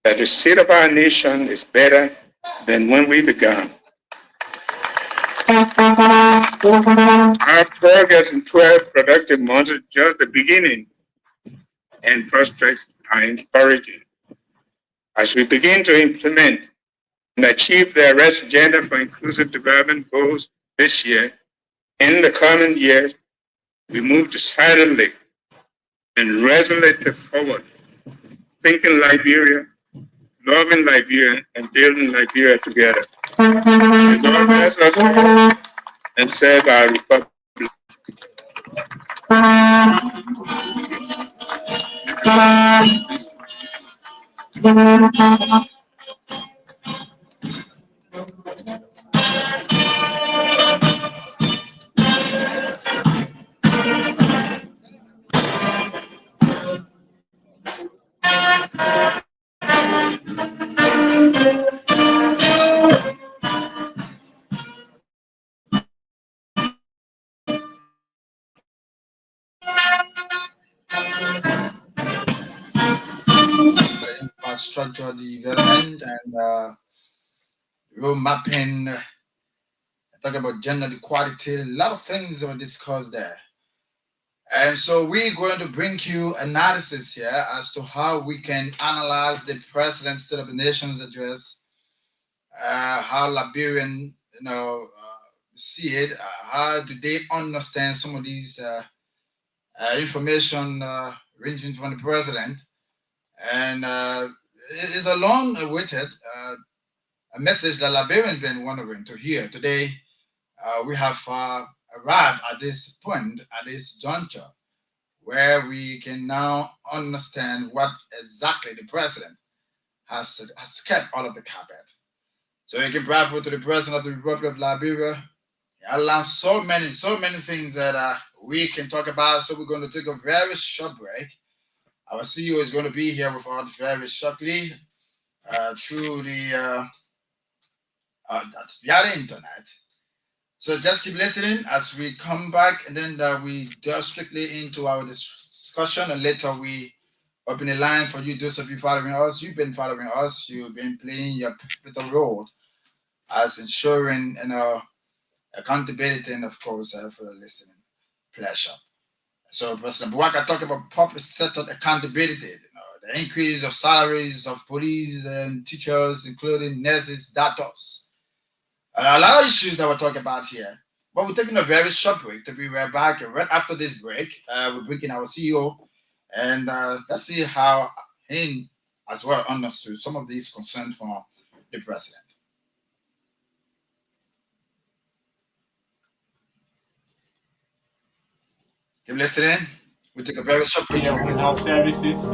that the state of our nation is better than when we began. Our progress in 12 productive months is just the beginning, and prospects are encouraging. As we begin to implement and achieve the arrest agenda for inclusive development goals this year, in the coming years, we move decidedly and resolutely forward, thinking Liberia, loving Liberia, and building Liberia together. May God bless us all and serve our republic. Infrastructure development and road mapping. Talk about gender equality. A lot of things were discussed there. And so we're going to bring you analysis here as to how we can analyze the President's State of the Nation's address, how Liberian, see it, how do they understand some of these information ranging from the president, and it is a long-awaited a message that Liberians been wondering to hear today. We have arrived at this point, at this juncture, where we can now understand what exactly the president has kept out of the carpet. So we can pray to the president of the Republic of Liberia. He announced so many things that we can talk about. So we're going to take a very short break. Our CEO is going to be here with us very shortly through the via the internet. So just keep listening as we come back, and then we delve strictly into our discussion, and later we open the line for you. Those of you following us, you've been following us. You've been playing your pivotal role as ensuring, accountability, and of course, for the listening pleasure. So President Bouaka talked about public-centered accountability. The increase of salaries of police and teachers, including nurses, doctors. And a lot of issues that we're talking about here. But we're taking a very short break to be right back. And right after this break, we're bringing our CEO, and let's see how he as well understood some of these concerns from the president. Keep listening. We take a very short break. Yeah, home health services.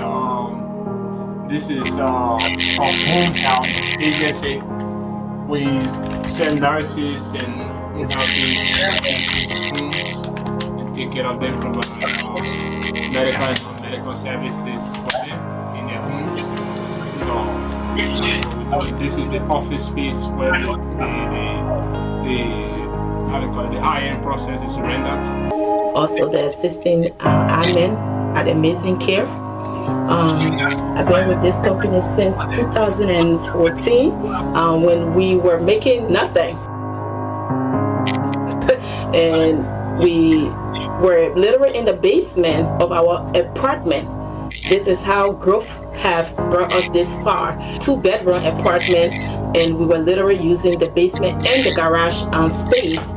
This is our home health agency. We send nurses and home health services homes and take care of them, provide medical services for them in their homes. So this is the office space where the high-end process is rendered. Also, the assisting admin at Amazing Care. I've been with this company since 2014 when we were making nothing. And we were literally in the basement of our apartment. This is how growth have brought us this far. 2-bedroom apartment, and we were literally using the basement and the garage space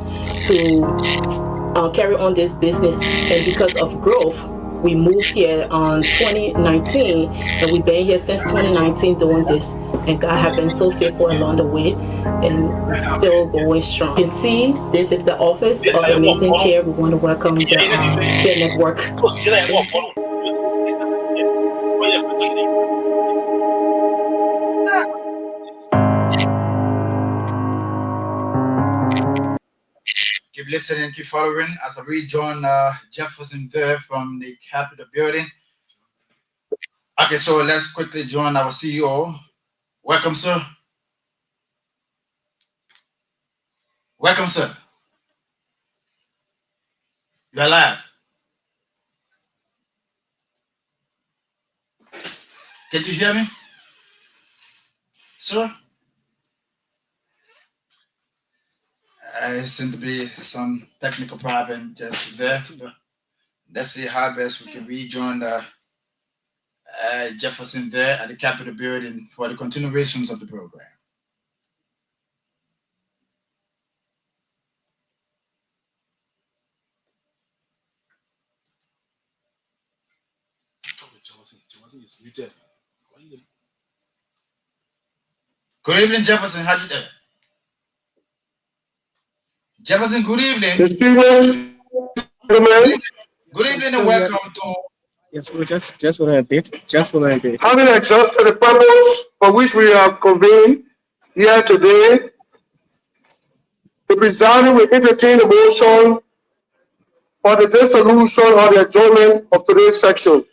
to carry on this business. And because of growth, we moved here on 2019, and we've been here since 2019 doing this. And God has been so faithful along the way, and we're still going strong. You can see this is the office of Amazing Care. We want to welcome the Care Network. Keep listening, keep following as I rejoin Jefferson there from the Capitol building. Okay, so let's quickly join our CEO. Welcome, sir. Welcome, sir. You're live. Can you hear me? Sir? It seems to be some technical problem just there. Let's see how best we can rejoin Jefferson there at the Capitol building for the continuations of the program. Good evening, Jefferson. How you doing? Jefferson, good evening. Good evening and welcome to. Yes, we just hold on a bit. Just hold on a bit. Having exhausted the purpose for which we have convened here today, the presiding will entertain a motion for the dissolution or the adjournment of today's section.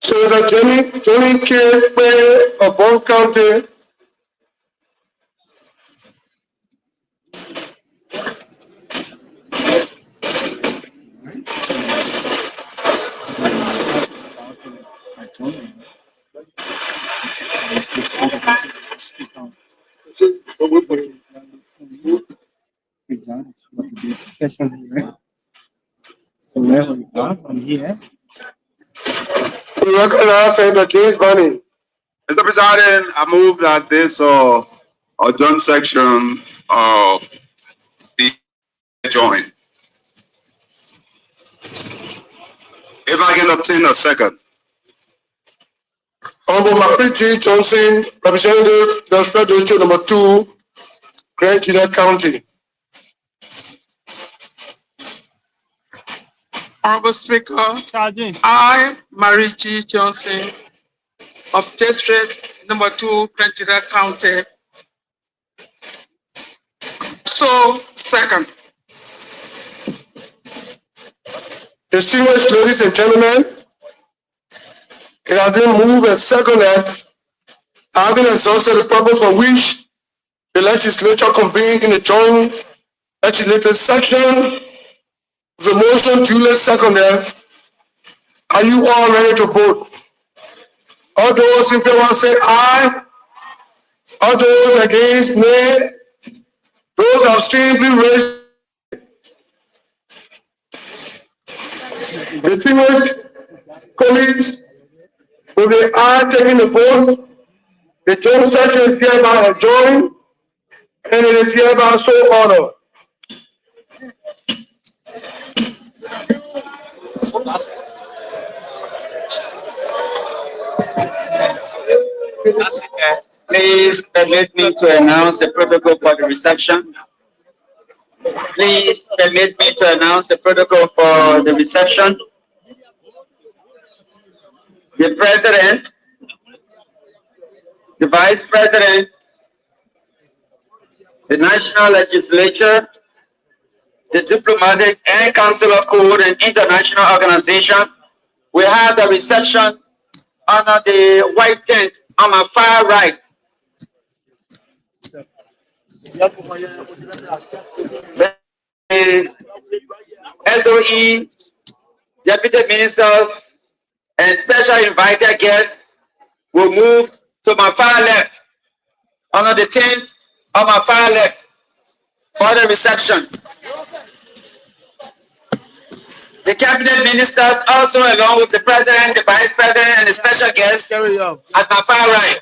Senator Jenny K. Bay of Bond County This session here. So where we are from here. we recognize Senator James Bunny. Mr. President, I move that this adjourned section be adjourned. If I can obtain a second. Honorable Mary G. Johnson, Representative, District District Number 2, Grand Gila County. Honorable Speaker, I, Mary G. Johnson, of District Number 2, Crentida County. So, second. Distinguished ladies and gentlemen, it has been moved and seconded, having exhausted the purpose for which the legislature convened in the joint legislative section. The motion duly seconded. Are you all ready to vote? All those in favor say aye. All those against, nay. Those abstaining, please raise. Distinguished colleagues, with the aye taking the vote, the joint session is hereby adjourned, and it is hereby so ordered. Please permit me to announce the protocol for the reception. Please permit me to announce the protocol for the reception. The President, the Vice President, the National Legislature, the Diplomatic and Consular Code and International Organization will have the reception under the white tent on my far right. The SOE, deputy ministers, and special invited guests will move to my far left, under the tent on my far left for the reception. The cabinet ministers also, along with the president, the vice president, and the special guests at my far right.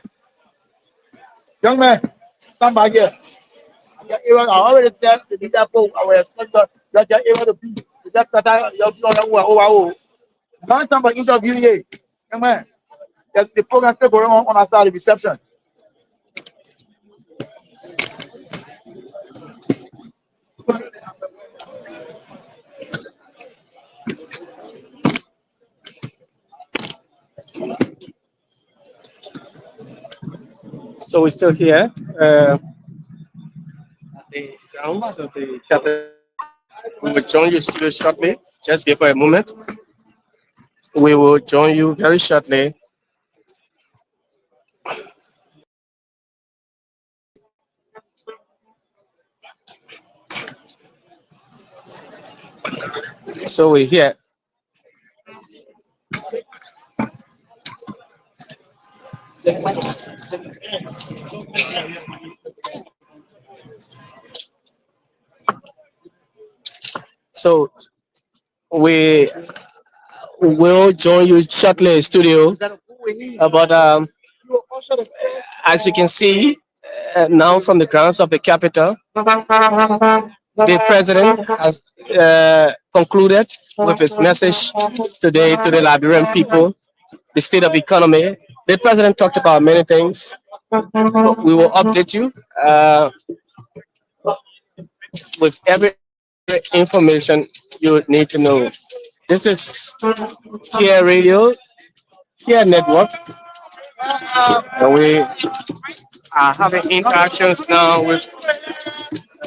Young man, come back here. I already said the leader pool, our center, that you're able to be. That's that you're not time for interview here. Young man, the program still going on our side of reception. So we're still here. the grounds of the capital. We will join you studio shortly. Just give her a moment. We will join you very shortly. So we're here. So we will join you shortly in studio. But as you can see now from the grounds of the capital, the president has concluded with his message today to the Liberian people, the state of economy. The president talked about many things. We will update you with every information you need to know. This is Kia Radio, Kia Network, and we are having interactions now with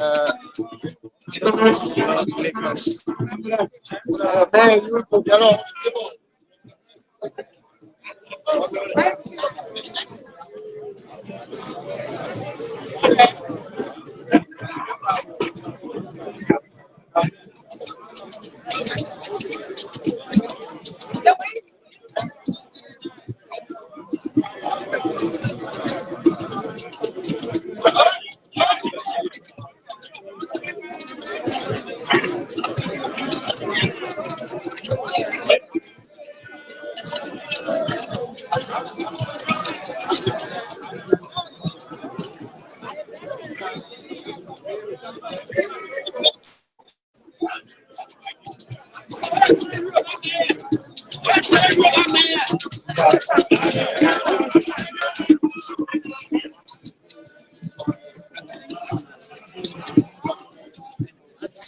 uh, Nicholas.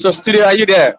So, studio, are you there?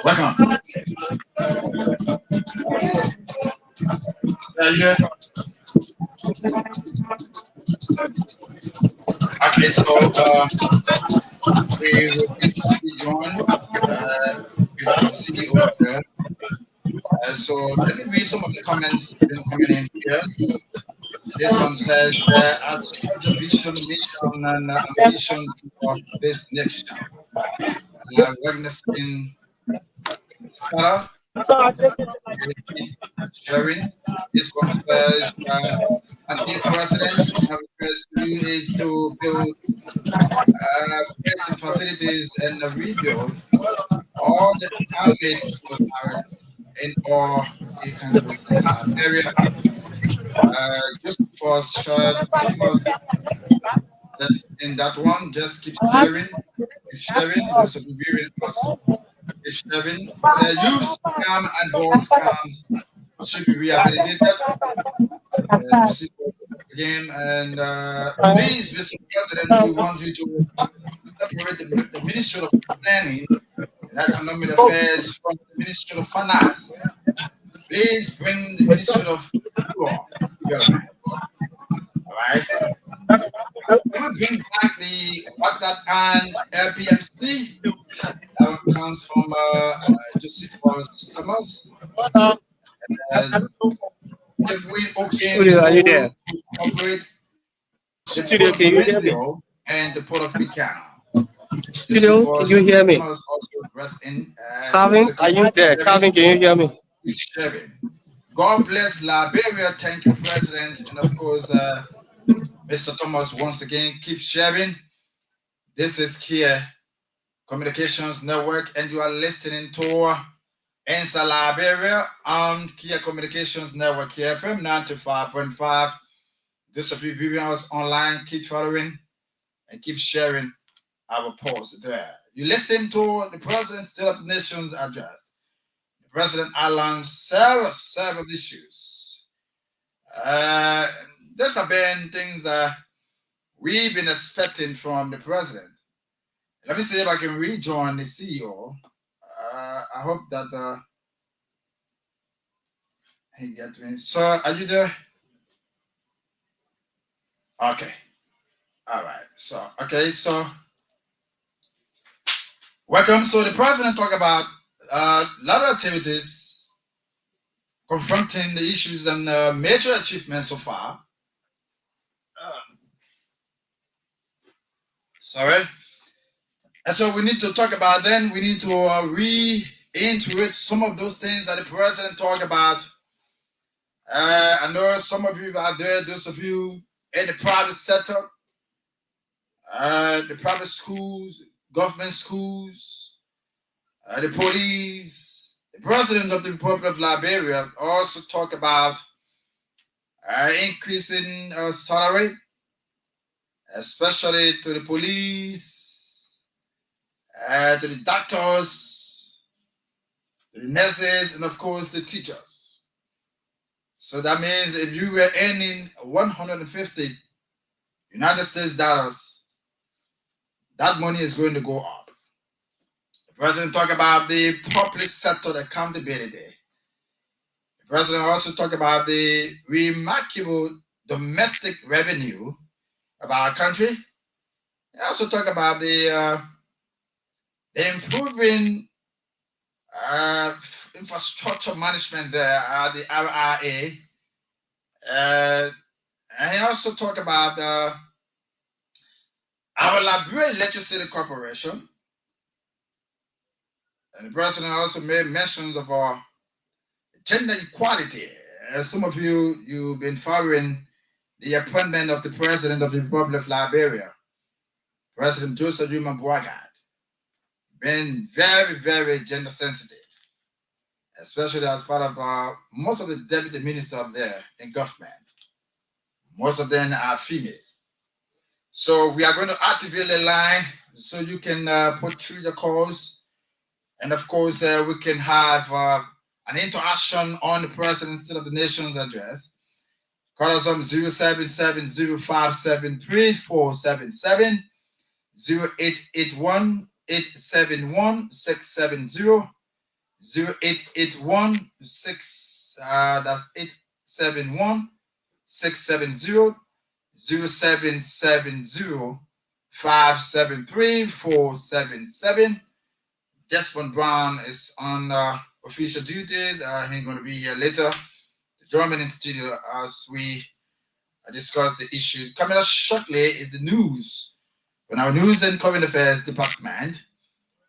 Welcome. Are you there? Okay, so we will be joined with our CEO there. So let me read some of the comments been coming in here. This one says, "What's the vision, mission, and ambition for this nation?" Wagnerstein Sarah sharing. This one says, "Until President, our request to you is to build prison facilities and rebuild all the damaged barracks in all you can do area. Just for short, Thomas, that's in that one. Just keep sharing. Those of you viewing us, keep sharing. Say, use scam and both scams should be rehabilitated. To see again, and please, Mr. President, we want you to separate the Ministry of Planning and Economic Affairs from the Ministry of Finance. Please bring the Ministry of Law together. All right. Can we bring back the what that and LPMC? That one comes from Joseph Thomas. if we open Studio, are you there? to operate the Studio, Port of can you hear me? Glendale and the Port of Buchanan. Studio, can you hear me? Also rest in, Calvin, are you there? Calvin, can you hear me? sharing. God bless Liberia. Thank you, President. And of course, Mr. Thomas, once again, keep sharing. This is Kia Communications Network, and you are listening to Ensa Liberia on Kia Communications Network, Kia FM 95.5. Those of you viewing us online, keep following and keep sharing our post there. You listen to the President's State of the Nation's address. The President outlined several issues. These have been things we've been expecting from the President. Let me see if I can rejoin the CEO. I hope that he gets me. Sir, are you there? Okay. All right. So welcome. So the President talked about a lot of activities confronting the issues and major achievements so far. Sorry. And so we need to talk about then, we need to reiterate some of those things that the President talked about. I know some of you out there, those of you in the private sector, the private schools, government schools, the police, the President of the Republic of Liberia also talked about increasing salary, especially to the police, to the doctors, to the nurses, and of course the teachers. So that means if you were earning 150 United States dollars, that money is going to go up. The President talked about the public sector accountability. The President also talked about the remarkable domestic revenue of our country. He also talked about the improving infrastructure management there, the RRA. And he also talked about our Liberia Legislative Corporation. And the President also made mentions of our gender equality. As some of you've been following the appointment of the President of the Republic of Liberia, President Joseph Juma Boagat, been very, very gender sensitive, especially as part of most of the deputy ministers up there in government. Most of them are females. So we are going to activate the line so you can put through your calls. And of course, we can have an interaction on the President's State of the Nation's address. Call us on 077-0573-477, 0881-871-670, 0881-6, that's 871-670, 0770-573-477. Desmond Brown is on official duties. He's going to be here later to join me in studio as we discuss the issues. Coming up shortly is the news from our News and Current Affairs Department.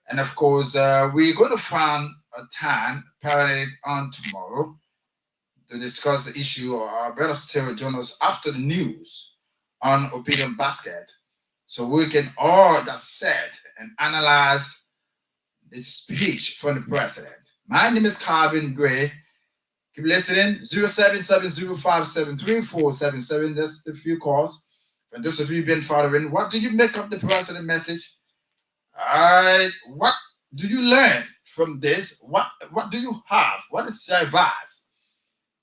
And of course, we're going to find a time, apparently on tomorrow, to discuss the issue, or better still, join us after the news on Opinion Basket, so we can all dissect and analyze the speech from the President. My name is Calvin Gray. Keep listening. 0770-573-477. That's the few calls. For those of you been following, what do you make of the President message? What do you learn from this? What do you have? What is your advice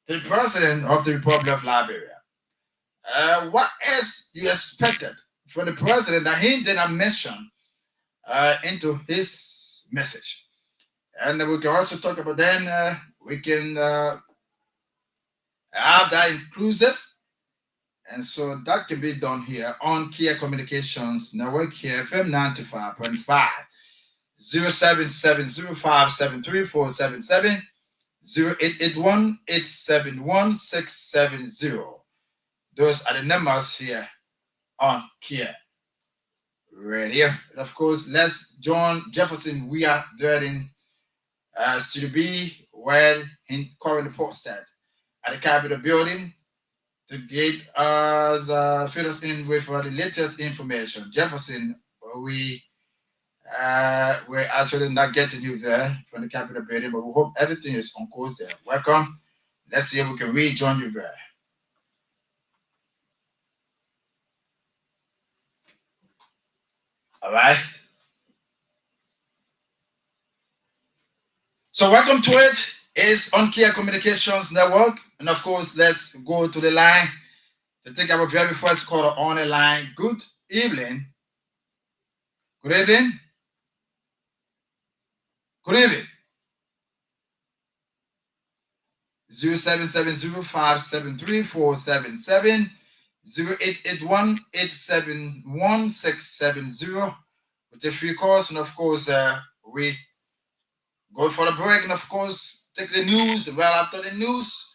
to the President of the Republic of Liberia? What else you expected from the President that he did not mention into his message? And we can also talk about then we can have that inclusive, and so that can be done here on Kia Communications Network, Kia FM 95.5, 0770-573-477, 0881-871-670. Those are the numbers here on Kia Radio. And of course, let's join Jefferson. We are there in Studio B, where he currently posted at the Capitol building to get us fill us in with the latest information. Jefferson, we're actually not getting you there from the Capitol building, but we hope everything is on course there. Welcome. Let's see if we can rejoin you there. All right. So welcome to it. It's on Kia Communications Network. And of course, let's go to the line to take our very first caller on the line. Good evening. Good evening. Good evening. 0770-573-477, 0881-871-670 with a free course. And of course, we go for the break, and of course, take the news. Well, after the news,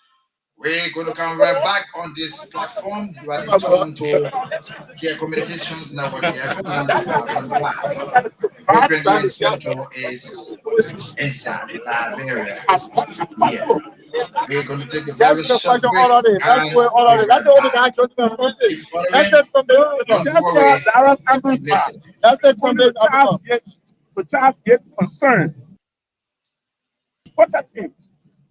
we're going to come right back on this platform. You are listening to Kia Communications Network FM 105.5. Frequently in Central is inside Liberia. Yeah. We're going to take a very short break. And we're right back. Keep following. Don't worry. Listen. Charles gets concerned. Protect him.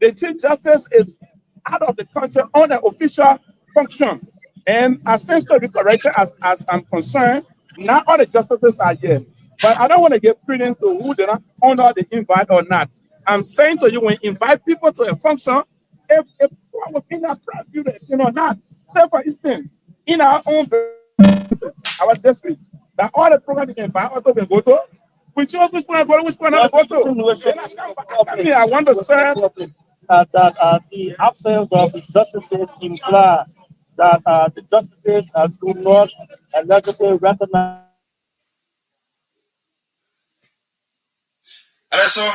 The Chief Justice is out of the country on an official function. And as seems to be corrected as I'm concerned, not all the justices are here. But I don't want to give credence to who did not honor the invite or not. I'm saying to you, when you invite people to a function, if one was in that preview the thing or not, say for instance, in our own business, our district, that all the programs you can invite us to go to, we chose which one to go to, which one not to go to. I want to say that the absence of the justices implies that the justices do not allegedly recognize. Hello,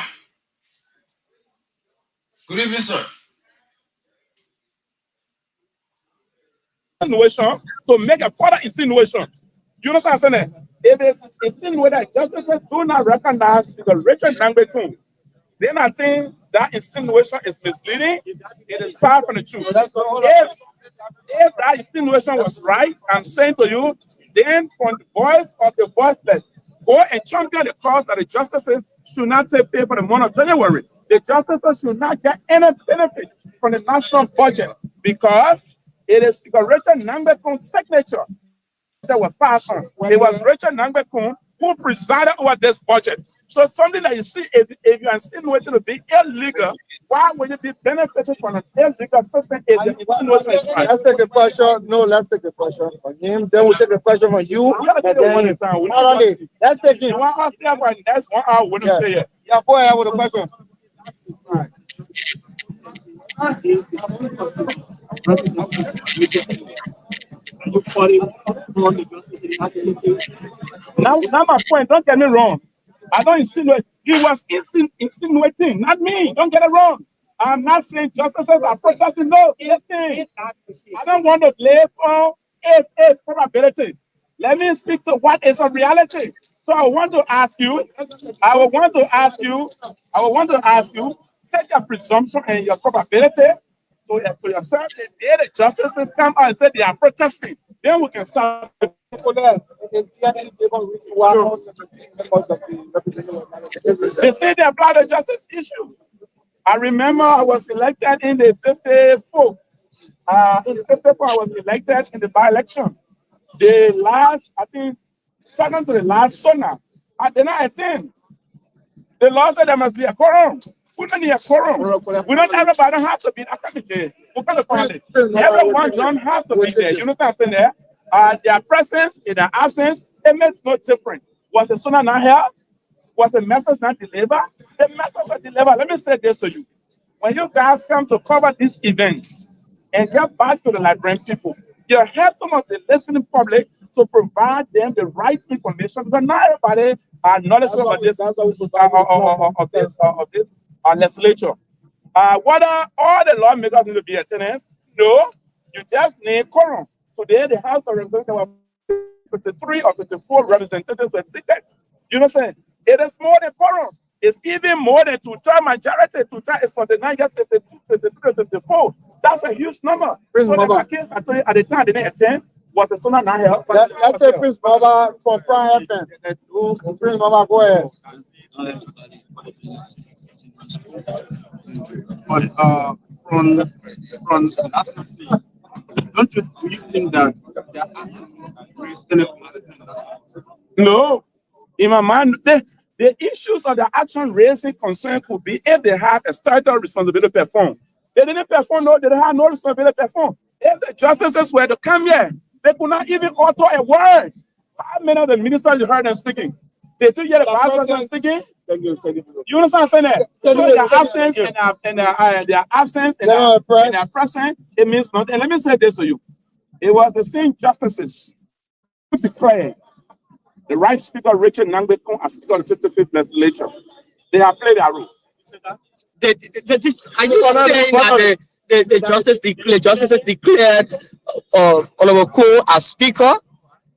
good evening, sir. Insinuation to make a further insinuation. You know what I'm saying? If it's insinuated that justices do not recognize the Richard Nangbekun, then I think that insinuation is misleading. It is far from the truth. If that insinuation was right, I'm saying to you, then from the voice of the voiceless, go and champion the cause that the justices should not take pay for the month of January. The justices should not get any benefit from the national budget because it is because Richard Nangbekun's signature that was passed on. It was Richard Nangbekun who presided over this budget. So something that you see, if you are insinuating to be illegal, why would you be benefiting from an illegal system if the insinuation is right? Let's take a question. No, let's take a question from him. Then we'll take a question from you. Let's take him. You want us to have our next 1 hour? What do you say here? Yeah, go ahead with a question. Now my point, don't get me wrong. I don't insinuate. He was insinuating, not me. Don't get it wrong. I'm not saying justices are protesting. No, listen. I don't want to blame on if probability. Let me speak to what is a reality. So I want to ask you, take your presumption and your probability to yourself. The day the justices come out and say they are protesting, then we can start. They say they apply the justice issue. I remember I was elected in the 54. In the 54, I was elected in the by-election. The last, I think, second to the last sauna, I did not attend. The law said there must be a quorum. We don't need a quorum. We don't everybody don't have to be academic. Everyone don't have to be there. You know what I'm saying there? Their presence in their absence, it makes no difference. Was the sauna not here? Was the message not delivered? The message was delivered. Let me say this to you. When you guys come to cover these events and get back to the Liberian people, you help some of the listening public to provide them the right information because not everybody are knowledgeable about this legislature. Whether all the lawmakers need to be attendance? No, you just need quorum. Today, the House of Representatives were 53 or 54 representatives were seated. You know what I'm saying? It is more than quorum. It's even more than two-thirds majority. Two-thirds is 49, just 54. That's a huge number. So the case I told you at the time they didn't attend was a son of Nahel. Let's say Prince Baba from Prime FM. Prince Baba, go ahead. But from national scene, do you think that they are asking raise any concern? No. In my mind, the issues of the action raising concern could be if they have a statutory responsibility to perform. They didn't perform, no, they had no responsibility to perform. If the justices were to come here, they could not even utter a word. How many of the ministers you heard them speaking? Did you hear the vice president speaking? You understand what I'm saying? So their absence and their absence and their presence, it means nothing. And let me say this to you. It was the same justices who declared the right speaker, Richard Nangbekong, as speaker of the 55th legislature. They have played their role. Are you saying that the justices declared Honorable Cole as speaker?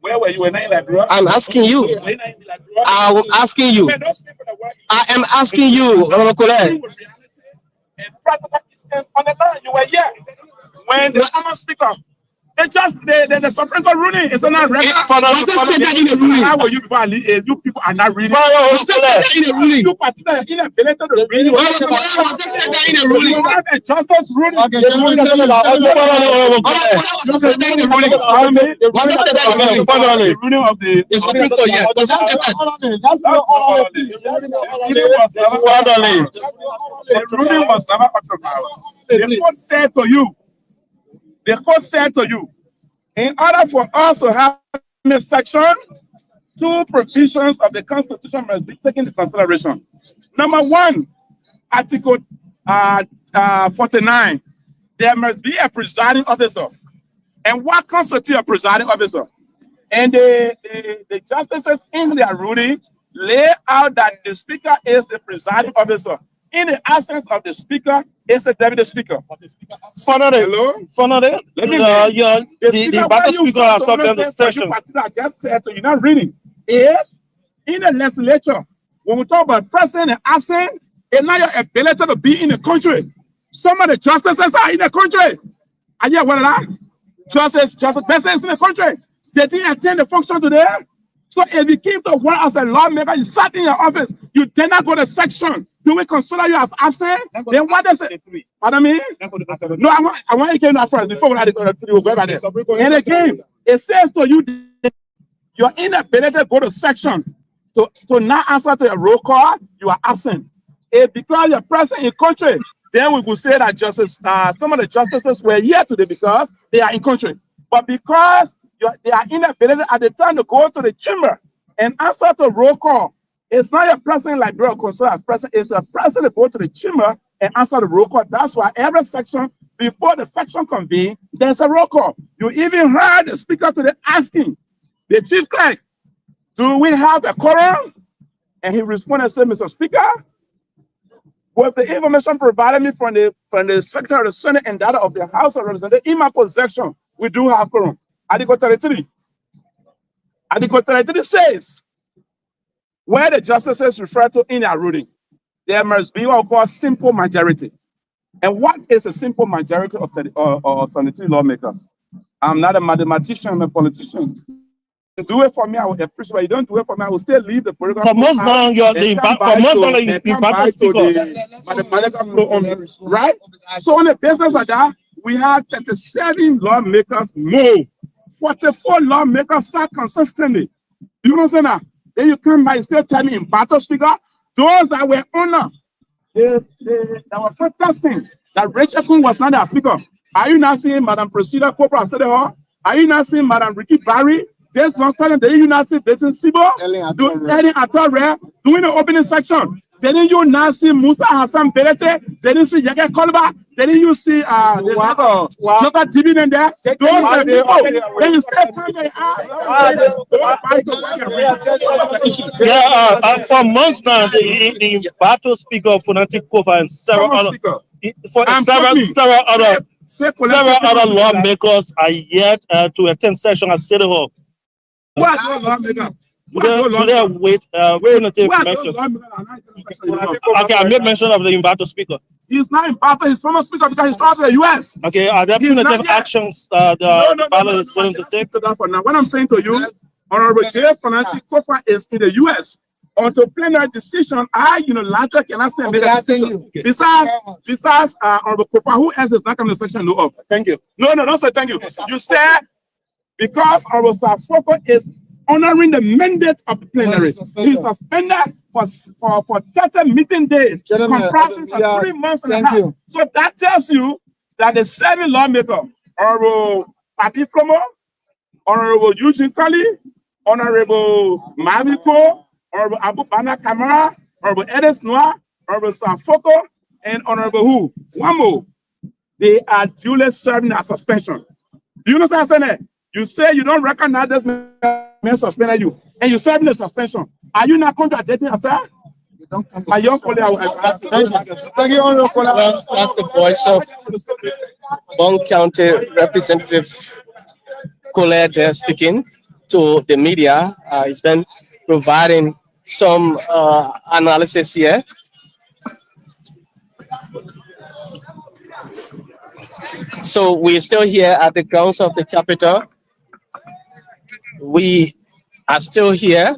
Where were you when I Liberia? I'm asking you. I'm asking you. I am asking you, Honorable Cole. In practical instance on the line, you were here when the former speaker. The Supreme Court ruling is not record. How will you people are not reading? You particularly in a related to reading. In a ruling. A justice ruling. The Supreme Court, yeah. The ruling was never uttered. The court said to you, in order for us to have a section, 2 provisions of the Constitution must be taken into consideration. Number 1, Article 49, there must be a presiding officer. And what constitutes a presiding officer? And the justices in their ruling lay out that the speaker is the presiding officer. In the absence of the speaker, it's a deputy speaker. Hello? Let me the battle speaker has come in the session. I just said to you, not reading. Is in the legislature, when we talk about present and absent, it's not your ability to be in the country. Some of the justices are in the country. And yeah, what are justice presidents in the country? They didn't attend the function today. So if you came to work as a lawmaker, you sat in your office, you did not go to section. Do we consider you as absent? Then what does it? Pardon me? No, I want you to know first before we go back there. And again, it says to you, your inability to go to section to not answer to your roll call, you are absent. If because you're present in country, then we will say that justice, some of the justices were here today because they are in country. But because they are inability at the time to go to the chamber and answer to roll call, it's not a president like Liberia concerned as president, it's a president to go to the chamber and answer the roll call. That's why every section, before the section convenes, there's a roll call. You even heard the speaker today asking the chief clerk, do we have a quorum? And he responded and said, Mr. Speaker, with the information provided me from the Secretary of the Senate and that of the House of Representatives, in my possession, we do have quorum. Article 33. Article 33 says, where the justices refer to in their ruling, there must be what we call simple majority. And what is a simple majority of 73 lawmakers? I'm not a mathematician, I'm a politician. Do it for me, I will appreciate it. You don't do it for me, I will still leave the program. For most now, you're the battle speaker. Right? So on the basis of that, we have 37 lawmakers more. 44 lawmakers sat consistently. You know what I'm saying? Then you come by still tell me in battle speaker, those that were honored, they were protesting that Rachel Kun was not their speaker. Are you not seeing Madam Priscilla Cooper at City Hall? Are you not seeing Madam Ricky Barry? This one time, didn't you not see Jason Sibo? Doing the opening section. Didn't you not see Musa Hassan Belete? Didn't see Yage Kolba? Didn't you see Joka Dibin in there? Those are the people. Then you start for months now, the battle speaker of Funatic Kofa and several other Several other lawmakers are yet to attend session at City Hall. What lawmaker? Today wait punitive measures. Okay, I made mention of the embattled speaker. He's not embattled, he's former speaker because he's traveled to the US. Okay, are there punitive actions the ballot is willing to take? For now. What I'm saying to you, Honorable J. Fanati Kofa is in the US. Until plenary decision, I unilaterally cannot stand make a decision. Besides, Honorable Kofa, who else is not coming to section no of? Thank you. No, don't say thank you. You said because Honorable Safoko is honoring the mandate of the plenary. He's suspended for 30 meeting days, comprising of 3 months and a half. So that tells you that the 7 lawmakers, Honorable Pati Flomo, Honorable Eugene Kali, Honorable Maviko, Honorable Abu Bana Kamara, Honorable Edis Noah, Honorable Safoko, and Honorable who? Wamo. They are duly serving a suspension. Do you know what I'm saying? You say you don't recognize this man suspended you, and you serve the suspension. Are you not contradicting yourself? My young colleague, that's the voice of Bong County Representative Colette speaking to the media. He's been providing some analysis here. So we're still here at the grounds of the Capitol. We are still here.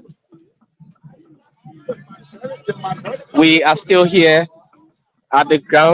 We are still here at the ground.